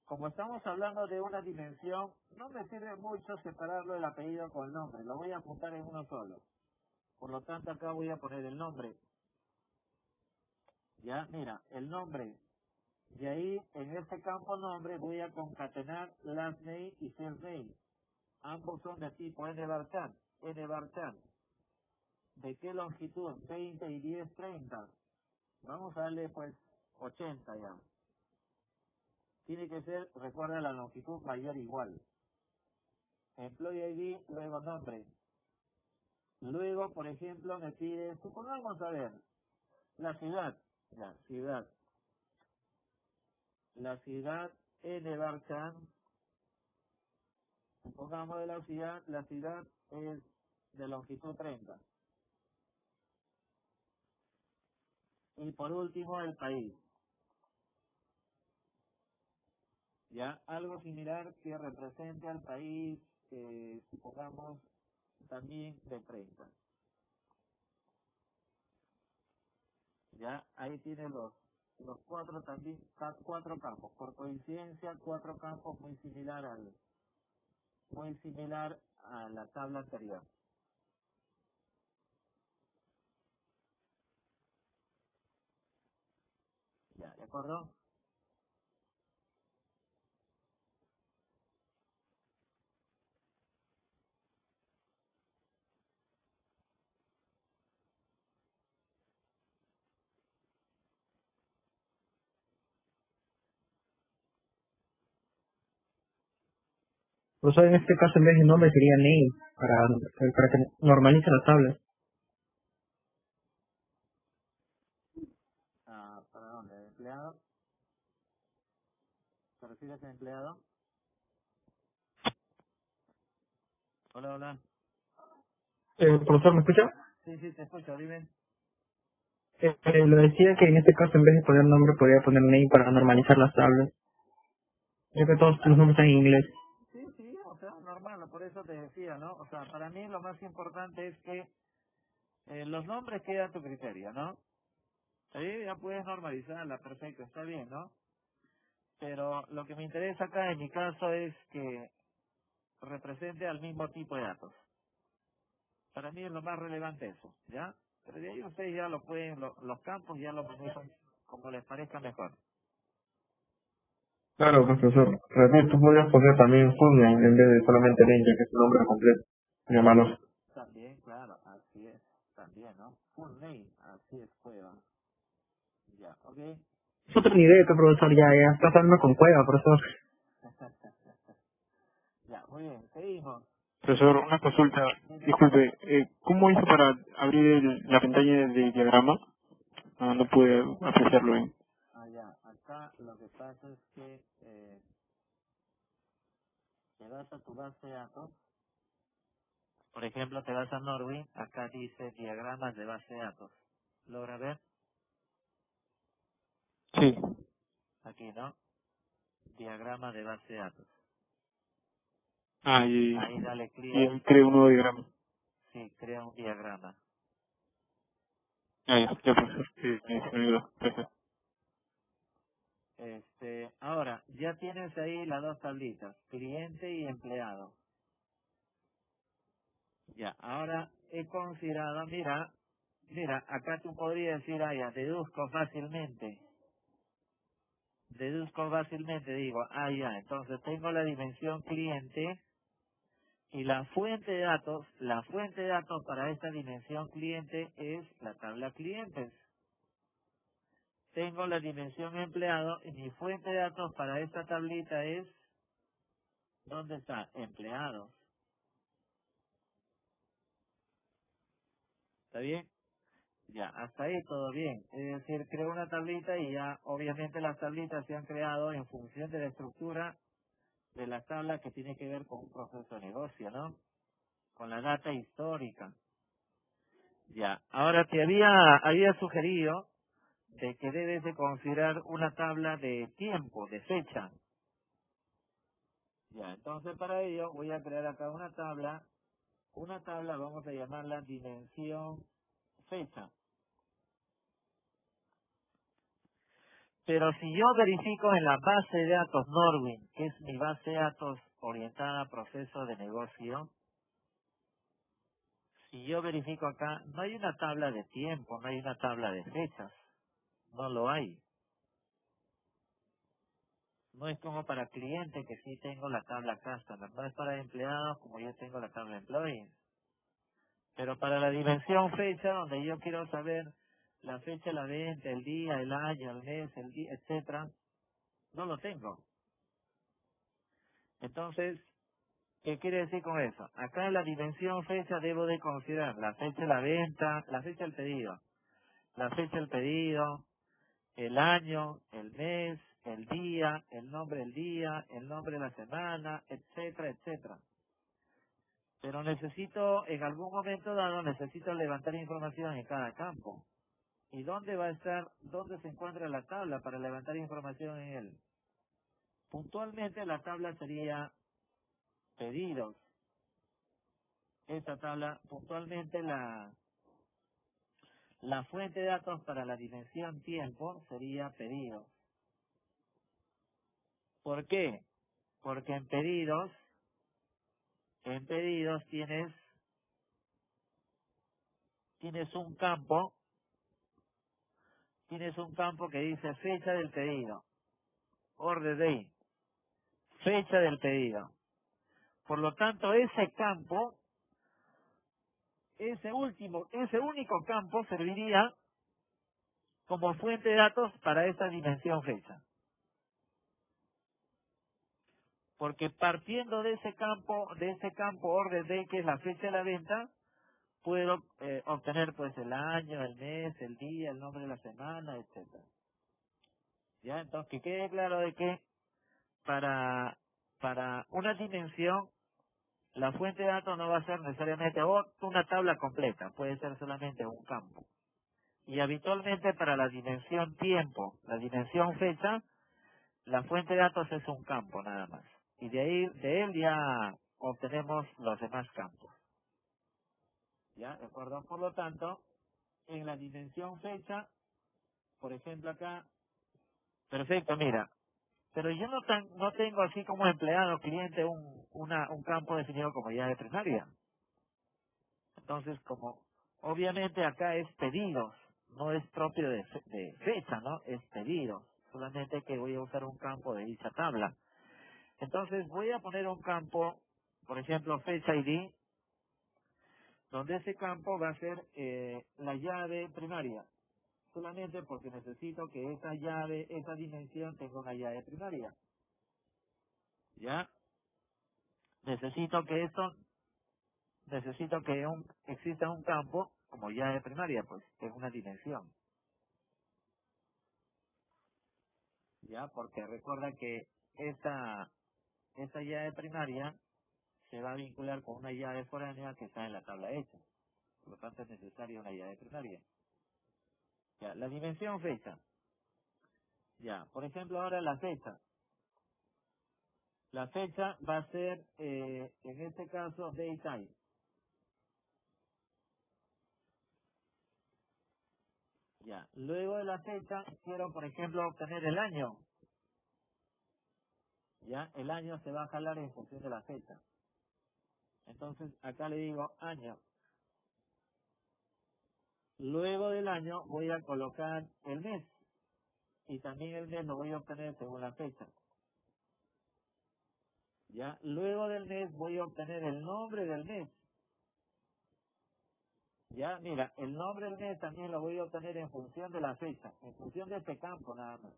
como estamos hablando de una dimensión, no me sirve mucho separarlo el apellido con el nombre, lo voy a apuntar en uno solo. Por lo tanto, acá voy a poner el nombre. Ya, mira, el nombre. De ahí, en este campo nombre, voy a concatenar last name y first name. Ambos son de tipo nvarchan. nvarchan. ¿De qué longitud? 20 y 10, 30. Vamos a darle, pues, 80 ya. Tiene que ser, recuerda, la longitud mayor o igual. Employee ID, luego nombre. Luego, por ejemplo, me pide, supongamos, a ver, la ciudad. La ciudad. La ciudad nvarchan. Supongamos de la ciudad es de longitud 30. Y por último, el país. Ya, algo similar que represente al país, supongamos, también de 30. Ya, ahí tiene los cuatro también, cuatro campos. Por coincidencia, cuatro campos muy similar a la tabla anterior. Ya, ¿de acuerdo? Profesor, en este caso en vez de nombre sería name, para que normalice las tablas. ¿Para dónde? ¿Empleado? ¿Te refieres a empleado? Hola, hola. Profesor, ¿me escucha? Sí, te escucho, dime. Le decía que en este caso en vez de poner nombre podría poner name para normalizar las tablas. Ya que todos los nombres están en inglés. Sí, o sea, normal, por eso te decía, ¿no? O sea, para mí lo más importante es que los nombres quedan a tu criterio, ¿no? Ahí ya puedes normalizarla, perfecto, está bien, ¿no? Pero lo que me interesa acá en mi caso es que represente al mismo tipo de datos. Para mí es lo más relevante eso, ¿ya? Pero de ahí ustedes ya lo pueden, los campos ya lo manejan como les parezca mejor. Claro, profesor. Repito, tú podrías poner también full name en vez de solamente name, ya que es su nombre completo. Llamarlos. También, claro, así es, también, ¿no? Full name, así es, Cueva. Ya, ¿ok? Es otro nivel, que profesor, ya está hablando con Cueva, profesor. Ya, muy bien, seguimos. Profesor, una consulta. Disculpe, ¿cómo hizo para abrir la pantalla de diagrama? No pude apreciarlo bien. Ya, acá lo que pasa es que te vas a tu base de datos. Por ejemplo, te vas a Norwin, acá dice diagramas de base de datos. ¿Logra ver? Sí. Aquí, ¿no? Diagrama de base de datos. Y Ahí dale clic. ahí creo un nuevo diagrama. Sí, crea un diagrama. Ya, profesor. Me ayudó. Gracias. Ahora, ya tienes ahí las dos tablitas, cliente y empleado. Ya, ahora he considerado, mira, acá tú podrías decir, ya, deduzco fácilmente, digo, ya, entonces tengo la dimensión cliente y la fuente de datos para esta dimensión cliente es la tabla clientes. Tengo la dimensión empleado y mi fuente de datos para esta tablita es, ¿dónde está? Empleados. ¿Está bien? Ya, hasta ahí todo bien. Es decir, creo una tablita y ya, obviamente las tablitas se han creado en función de la estructura de la tabla que tiene que ver con un proceso de negocio, ¿no? Con la data histórica. Ya, ahora te había sugerido de que debes de considerar una tabla de tiempo, de fecha. Ya, entonces para ello voy a crear acá una tabla vamos a llamarla dimensión fecha. Pero si yo verifico en la base de datos Norwin, que es mi base de datos orientada a proceso de negocio, si yo verifico acá, no hay una tabla de tiempo, no hay una tabla de fechas, no lo hay. No es como para cliente que sí tengo la tabla customer, no es para empleados como yo tengo la tabla employee. Pero para la dimensión fecha, donde yo quiero saber la fecha, la venta, el día, el año, el mes, el día, etcétera, no lo tengo. Entonces, ¿qué quiere decir con eso? Acá en la dimensión fecha debo de considerar la fecha de la venta, la fecha del pedido, la fecha del pedido, el año, el mes, el día, el nombre del día, el nombre de la semana, etcétera, etcétera. Pero en algún momento dado, necesito levantar información en cada campo. ¿Y dónde va a estar, dónde se encuentra la tabla para levantar información en él? Puntualmente la tabla sería pedidos. Esta tabla, puntualmente la fuente de datos para la dimensión tiempo sería pedidos. ¿Por qué? Porque en pedidos tienes un campo que dice fecha del pedido, order date, fecha del pedido. Por lo tanto, ese campo, ese único campo serviría como fuente de datos para esa dimensión fecha. Porque partiendo de ese campo orden D, que es la fecha de la venta, puedo obtener pues el año, el mes, el día, el nombre de la semana, etcétera. Ya, entonces que quede claro de que para una dimensión, la fuente de datos no va a ser necesariamente una tabla completa, puede ser solamente un campo. Y habitualmente para la dimensión tiempo, la dimensión fecha, la fuente de datos es un campo nada más. Y de él ya obtenemos los demás campos. ¿Ya? ¿De acuerdo? Por lo tanto, en la dimensión fecha, por ejemplo acá, perfecto, mira, pero yo no tengo así como empleado cliente un campo definido como llave primaria. Entonces, como obviamente acá es pedidos, no es propio de fecha, ¿no? Es pedidos, solamente que voy a usar un campo de dicha tabla. Entonces voy a poner un campo, por ejemplo, fecha ID, donde ese campo va a ser la llave primaria, solamente porque necesito que esa dimensión tenga una llave primaria. ¿Ya? Necesito que exista un campo como llave primaria, pues, que es una dimensión. ¿Ya? Porque recuerda que esa llave primaria se va a vincular con una llave foránea que está en la tabla hecha. Por lo tanto, es necesaria una llave primaria. Ya, la dimensión fecha. Ya, por ejemplo, ahora la fecha. La fecha va a ser, en este caso, date time. Ya, luego de la fecha, quiero, por ejemplo, obtener el año. Ya, el año se va a jalar en función de la fecha. Entonces, acá le digo año. Luego del año voy a colocar el mes. Y también el mes lo voy a obtener según la fecha. Ya, luego del mes voy a obtener el nombre del mes. Ya, mira, el nombre del mes también lo voy a obtener en función de la fecha, en función de este campo nada más.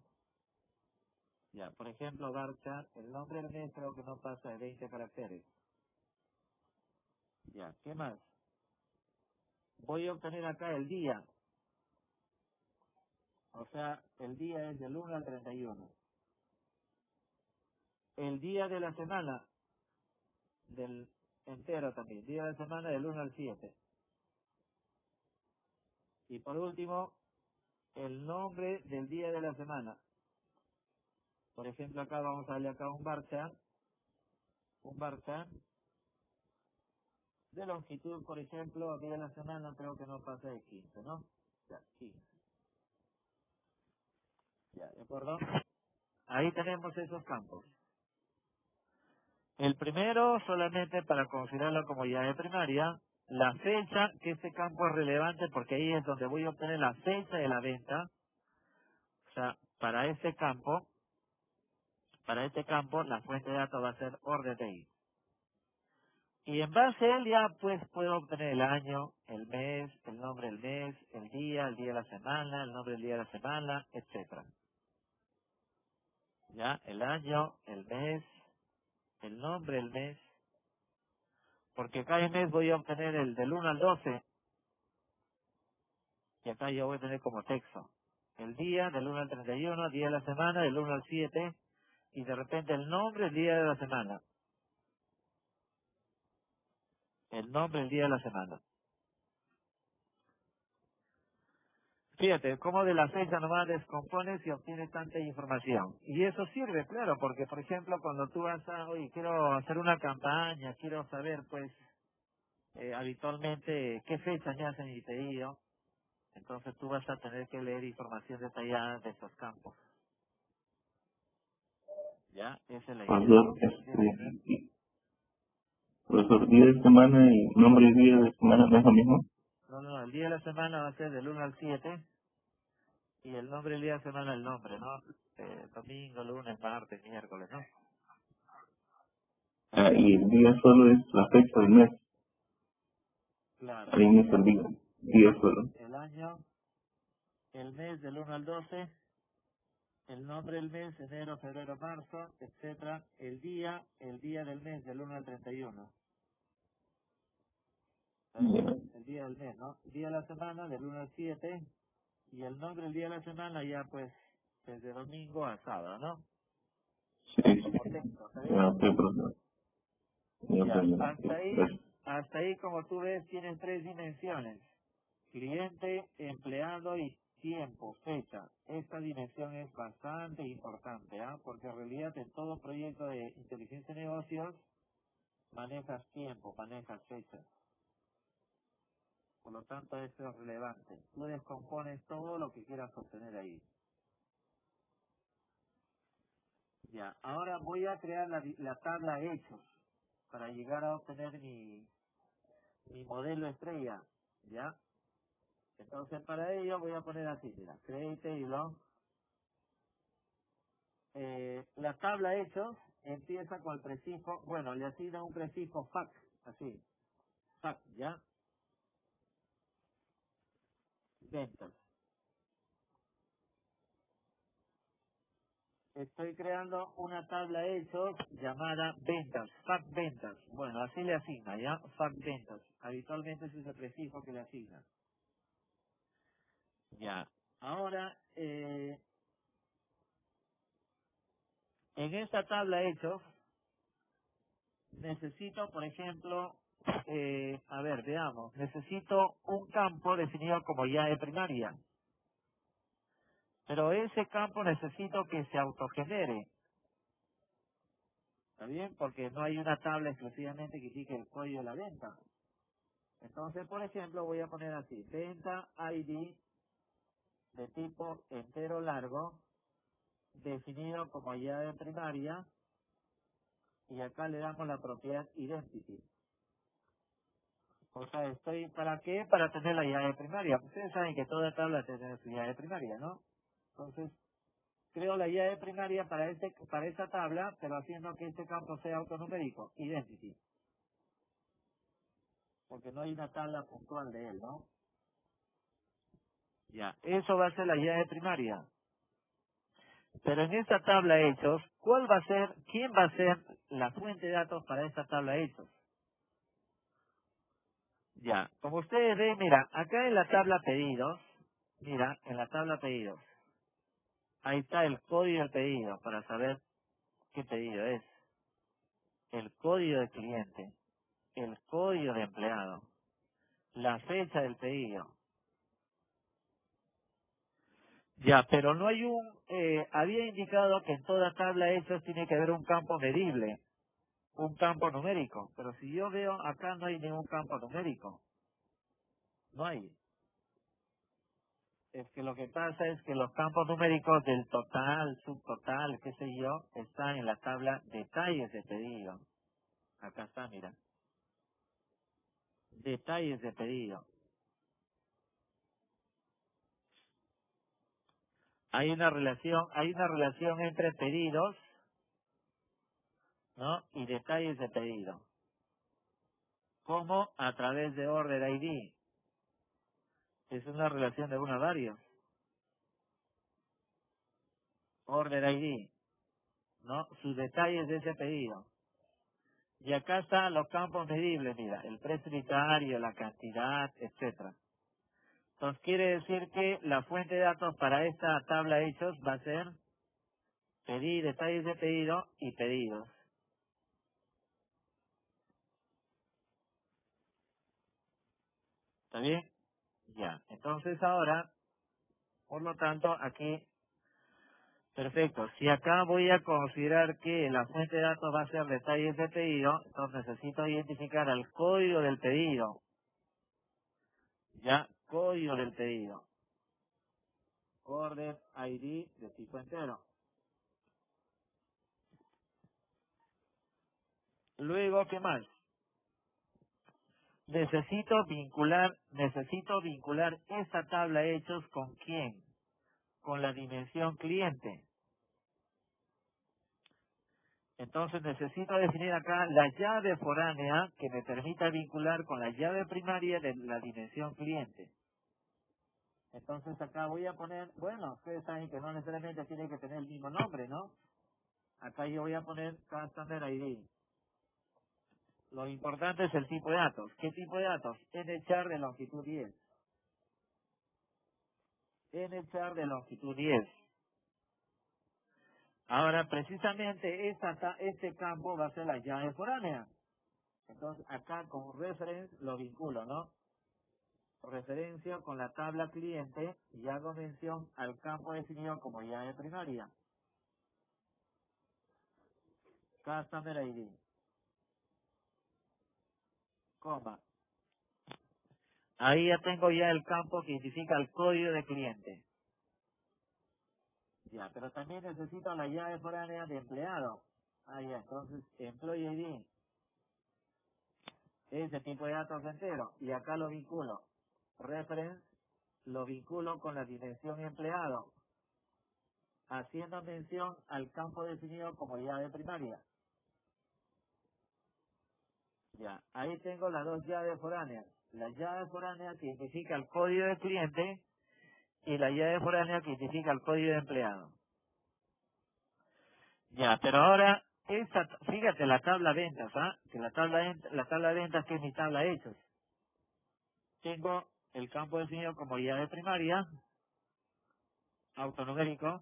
Ya, por ejemplo, varchar, el nombre del mes creo que no pasa de 20 caracteres. Ya, ¿qué más? Voy a obtener acá el día. O sea, el día es del 1 al 31. El día de la semana, del entero también. Día de la semana del 1 al 7. Y por último, el nombre del día de la semana. Por ejemplo, acá vamos a darle acá un varchar de longitud, por ejemplo, día de la semana creo que no pasa de 15, ¿no? Ya, 15. Ya, ¿de acuerdo? Ahí tenemos esos campos. El primero solamente para considerarlo como llave primaria, la fecha, que este campo es relevante porque ahí es donde voy a obtener la fecha de la venta. O sea, para este campo la fuente de datos va a ser orden de ahí. Y en base a él ya pues puedo obtener el año, el mes, el nombre del mes, el día de la semana, el nombre del día de la semana, etcétera. Ya, el año, el mes, el nombre del mes, porque cada mes voy a obtener el del 1 al 12, y acá yo voy a tener como texto. El día del 1 al 31, día de la semana, del 1 al 7, y de repente el nombre, el día de la semana. El nombre, el día de la semana. Fíjate, cómo de la fecha nomás descompones y obtienes tanta información. Y eso sirve, claro, porque por ejemplo cuando tú vas a, oye, quiero hacer una campaña, quiero saber pues habitualmente qué fecha me hacen mi pedido, entonces tú vas a tener que leer información detallada de esos campos. ¿Ya? Esa es la idea. Profesor, día de semana y nombre y día de semana no es lo mismo. No, el día de la semana va a ser del 1 al 7 y el nombre del día de semana el nombre, ¿no? Domingo, lunes, martes, miércoles, ¿no? Ah, y el día solo es la fecha del mes. Claro. Ahí me el día solo. El año, el mes del 1 al 12 el nombre del mes, enero, febrero, marzo, etcétera, el día del mes, del 1 al 31. El día del mes, ¿no? El día de la semana, del 1 al 7, y el nombre del día de la semana ya pues desde domingo a sábado, ¿no? Como texto, ¿está bien? Ya, hasta ahí como tú ves tienen 3 dimensiones: cliente, empleado y tiempo, fecha. Esta dimensión es bastante importante, ¿ah? Porque en realidad en todo proyecto de inteligencia de negocios manejas tiempo, manejas fechas. Por lo tanto, esto es relevante. Tú descompones todo lo que quieras obtener ahí. Ya, ahora voy a crear la tabla hechos para llegar a obtener mi modelo estrella, ¿ya? Entonces, para ello voy a poner así, mira, create table. La tabla hechos empieza con el prefijo, bueno, le asigna un prefijo fac, así, fac, ¿ya? Ventas. Estoy creando una tabla hechos llamada ventas, fac ventas. Bueno, así le asigna, ¿ya? Fac ventas. Habitualmente ese es el prefijo que le asigna. Ya. Ahora, en esta tabla hechos, necesito, por ejemplo, a ver, veamos, necesito un campo definido como llave primaria. Pero ese campo necesito que se autogenere. ¿Está bien? Porque no hay una tabla exclusivamente que indique el código de la venta. Entonces, por ejemplo, voy a poner así, venta ID de tipo entero largo, definido como llave primaria, y acá le damos la propiedad identity. O sea, ¿para qué? Para tener la llave primaria. Ustedes saben que toda tabla tiene su llave primaria, ¿no? Entonces, creo la llave primaria para esta tabla, pero haciendo que este campo sea autonumérico, identity. Porque no hay una tabla puntual de él, ¿no? Ya, eso va a ser la llave primaria. Pero en esta tabla hechos, quién va a ser la fuente de datos para esta tabla hechos? Ya, como ustedes ven, mira, acá en la tabla pedidos, mira, en la tabla pedidos, ahí está el código del pedido para saber qué pedido es. El código de cliente, el código de empleado, la fecha del pedido. Ya, pero no hay había indicado que en toda tabla hechos tiene que haber un campo medible, un campo numérico, pero si yo veo acá no hay ningún campo numérico, no hay. Es que lo que pasa es que los campos numéricos del total, subtotal, qué sé yo, están en la tabla detalles de pedido. Acá está, mira. Detalles de pedido. Hay una relación entre pedidos, ¿no? Y detalles de pedido. ¿Cómo? A través de order ID. Es una relación de 1 a varios. Order ID, ¿no? Sus detalles de ese pedido. Y acá están los campos medibles, mira, el precio unitario, la cantidad, etcétera. Entonces quiere decir que la fuente de datos para esta tabla hechos va a ser pedir, detalles de pedido y pedidos. ¿Está bien? Ya. Entonces ahora, por lo tanto, aquí, perfecto. Si acá voy a considerar que la fuente de datos va a ser detalles de pedido, entonces necesito identificar el código del pedido. Ya, código del pedido. Order ID de tipo entero. Luego, ¿qué más? Necesito vincular esta tabla hechos ¿con quién? Con la dimensión cliente. Entonces necesito definir acá la llave foránea que me permita vincular con la llave primaria de la dimensión cliente. Entonces acá voy a poner, bueno, ustedes saben que no necesariamente tiene que tener el mismo nombre, ¿no? Acá yo voy a poner Customer ID. Lo importante es el tipo de datos. ¿Qué tipo de datos? NCHAR de longitud 10. NCHAR de longitud 10. Ahora, precisamente este campo va a ser la llave foránea. Entonces, acá con reference lo vinculo, ¿no? Referencia con la tabla cliente y hago mención al campo definido como llave primaria. Customer ID. Coma. Ahí ya tengo ya el campo que identifica el código de cliente. Ya, pero también necesito la llave foránea de empleado. Ya, entonces, Employee ID. Ese tipo de datos entero. Y acá lo vinculo. Reference, lo vinculo con la dimensión empleado, haciendo mención al campo definido como llave primaria. Ya, ahí tengo las dos llaves foráneas. La llave foránea que identifica el código de cliente y la llave foránea que identifica el código de empleado. Ya, pero ahora, fíjate la tabla ventas, que la tabla ventas que es mi tabla hechos. Tengo el campo definido como llave primaria, autonumérico.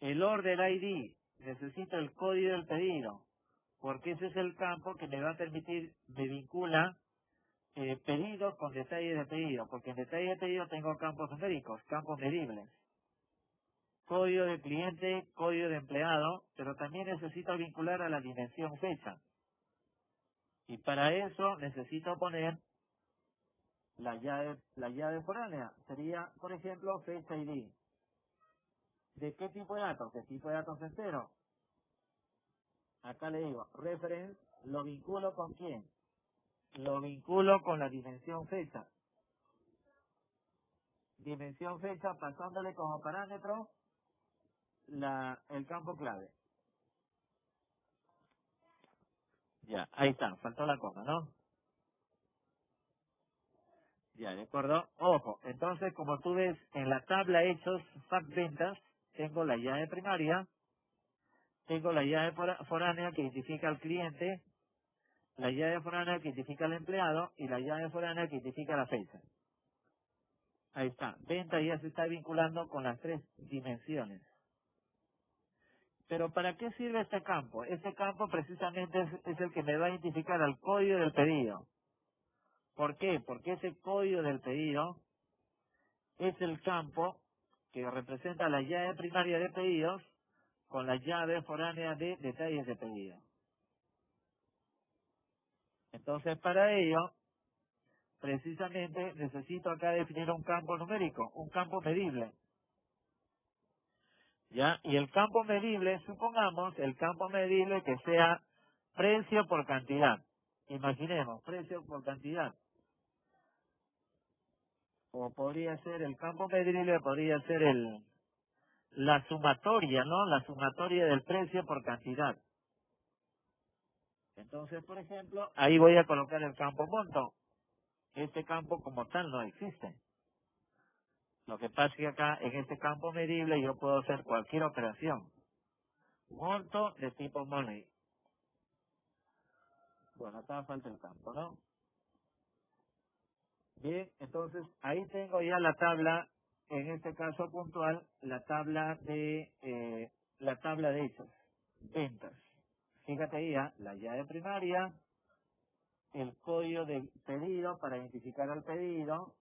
El order ID, necesito el código del pedido, porque ese es el campo que me va a permitir, me vincula pedidos con detalles de pedido, porque en detalle de pedido tengo campos numéricos, campos medibles. Código de cliente, código de empleado, pero también necesito vincular a la dimensión fecha. Y para eso necesito poner la llave foránea. Sería, por ejemplo, fecha ID. ¿De qué tipo de datos? ¿De tipo de datos entero? Acá le digo, reference, ¿lo vinculo con quién? Lo vinculo con la dimensión fecha. Dimensión fecha pasándole como parámetro el campo clave. Ya, ahí está, faltó la coma, ¿no? Ya, de acuerdo. Ojo, entonces como tú ves en la tabla hechos fact ventas, tengo la llave primaria, tengo la llave foránea que identifica al cliente, la llave foránea que identifica al empleado y la llave foránea que identifica la fecha. Ahí está, venta ya se está vinculando con las tres dimensiones. Pero ¿para qué sirve este campo? Este campo precisamente es el que me va a identificar al código del pedido. ¿Por qué? Porque ese código del pedido es el campo que representa la llave primaria de pedidos con la llave foránea de detalles de pedido. Entonces, para ello, precisamente necesito acá definir un campo numérico, un campo medible. ¿Ya? Y el campo medible, supongamos, el campo medible que sea precio por cantidad. Imaginemos, precio por cantidad. O podría ser el campo medible, podría ser la sumatoria, ¿no? La sumatoria del precio por cantidad. Entonces, por ejemplo, ahí voy a colocar el campo monto. Este campo como tal no existe. Lo que pasa es que acá, en este campo medible, yo puedo hacer cualquier operación. Monto de tipo money. Bueno, acá falta el campo, ¿no? Bien, entonces ahí tengo ya la tabla, en este caso puntual, la tabla de hechos, ventas. Fíjate ahí ya, la llave primaria, el código de pedido para identificar al pedido,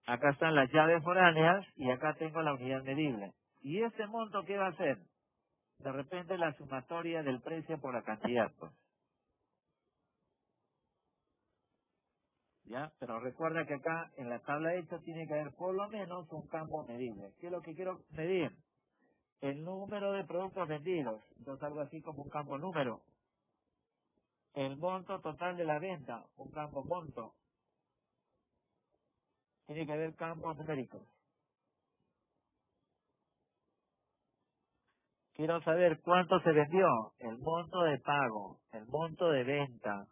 acá están las llaves foráneas y acá tengo la unidad medible. ¿Y ese monto qué va a ser? De repente la sumatoria del precio por la cantidad, pues. ¿Ya? Pero recuerda que acá en la tabla de hechos tiene que haber por lo menos un campo medible. ¿Qué es lo que quiero medir? El número de productos vendidos. Entonces algo así como un campo número. El monto total de la venta, un campo monto. Tiene que haber campos numéricos. Quiero saber cuánto se vendió, el monto de pago, el monto de venta.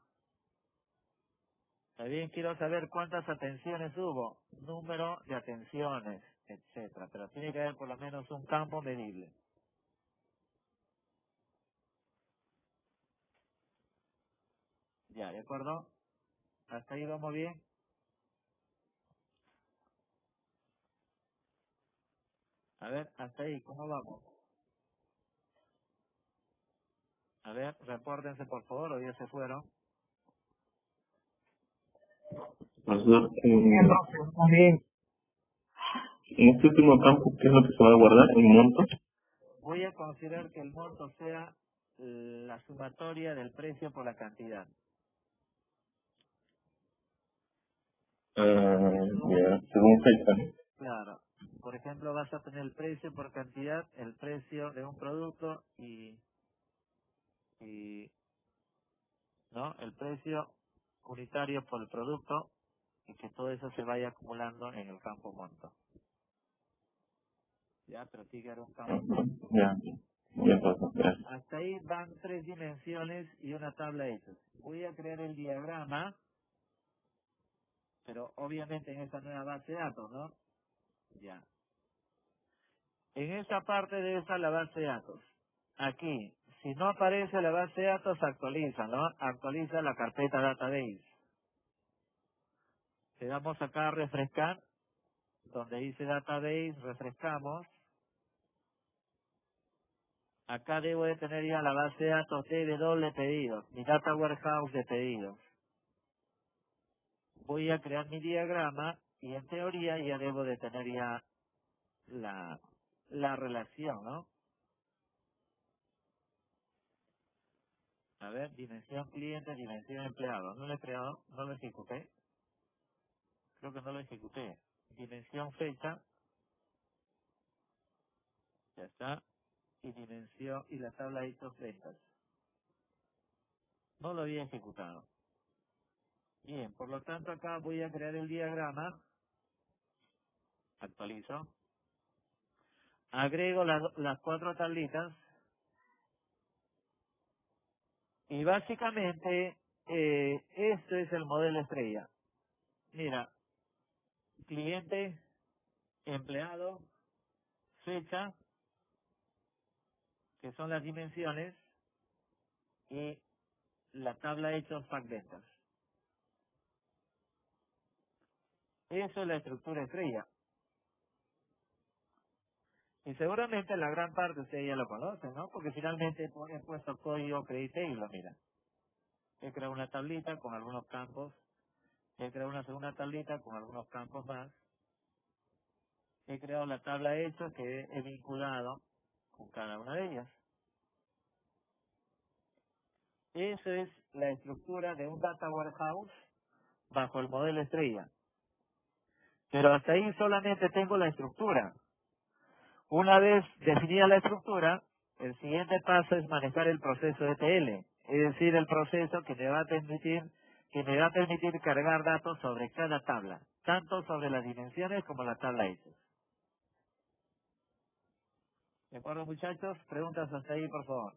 También quiero saber cuántas atenciones hubo, número de atenciones, etcétera. Pero tiene que haber por lo menos un campo medible. Ya, ¿de acuerdo? ¿Hasta ahí vamos bien? A ver, hasta ahí, ¿cómo vamos? A ver, repórtense por favor, o ya se fueron. Profesor, Muy bien. en este último campo, ¿qué es lo que se va a guardar? ¿El monto? Voy a considerar que el monto sea la sumatoria del precio por la cantidad. Ya, según fecha, ¿no? Claro. Por ejemplo, vas a tener el precio por cantidad, el precio de un producto y ¿no? El precio unitario por el producto y que todo eso se vaya acumulando en el campo monto. Ya, pero tiene que haber un campo. Ya, profesor, gracias. Hasta ahí van 3 dimensiones y una tabla hecha. Voy a crear el diagrama, pero obviamente en esta nueva base de datos, ¿no? Ya. En esta parte de esa la base de datos. Aquí, si no aparece la base de datos, actualiza, ¿no? Actualiza la carpeta database. Le damos acá a refrescar, donde dice database, refrescamos. Acá debo de tener ya la base de datos de pedidos, mi data warehouse de pedidos. Voy a crear mi diagrama y en teoría ya debo de tener ya la relación, ¿no? A ver, dimensión cliente, dimensión empleado. ¿No lo he creado? ¿No lo ejecuté? Creo que no lo ejecuté. Dimensión fecha. Ya está. Y dimensión y la tabla de hitos ventas. No lo había ejecutado. Bien, por lo tanto acá voy a crear el diagrama. Actualizo. Agrego las 4 tablitas. Y básicamente esto es el modelo estrella. Mira, cliente, empleado, fecha, que son las dimensiones, y la tabla de hechos pack ventas. Eso es la estructura estrella. Y seguramente la gran parte ustedes ya lo conocen, ¿no? Porque finalmente he puesto código crédito y lo mira. He creado una tablita con algunos campos. He creado una segunda tablita con algunos campos más. He creado la tabla de hechos que he vinculado con cada una de ellas. Esa es la estructura de un data warehouse bajo el modelo estrella. Pero hasta ahí solamente tengo la estructura. Una vez definida la estructura, el siguiente paso es manejar el proceso ETL, es decir, el proceso que me va a permitir cargar datos sobre cada tabla, tanto sobre las dimensiones como la tabla hechos. ¿De acuerdo, muchachos? Preguntas hasta ahí, por favor.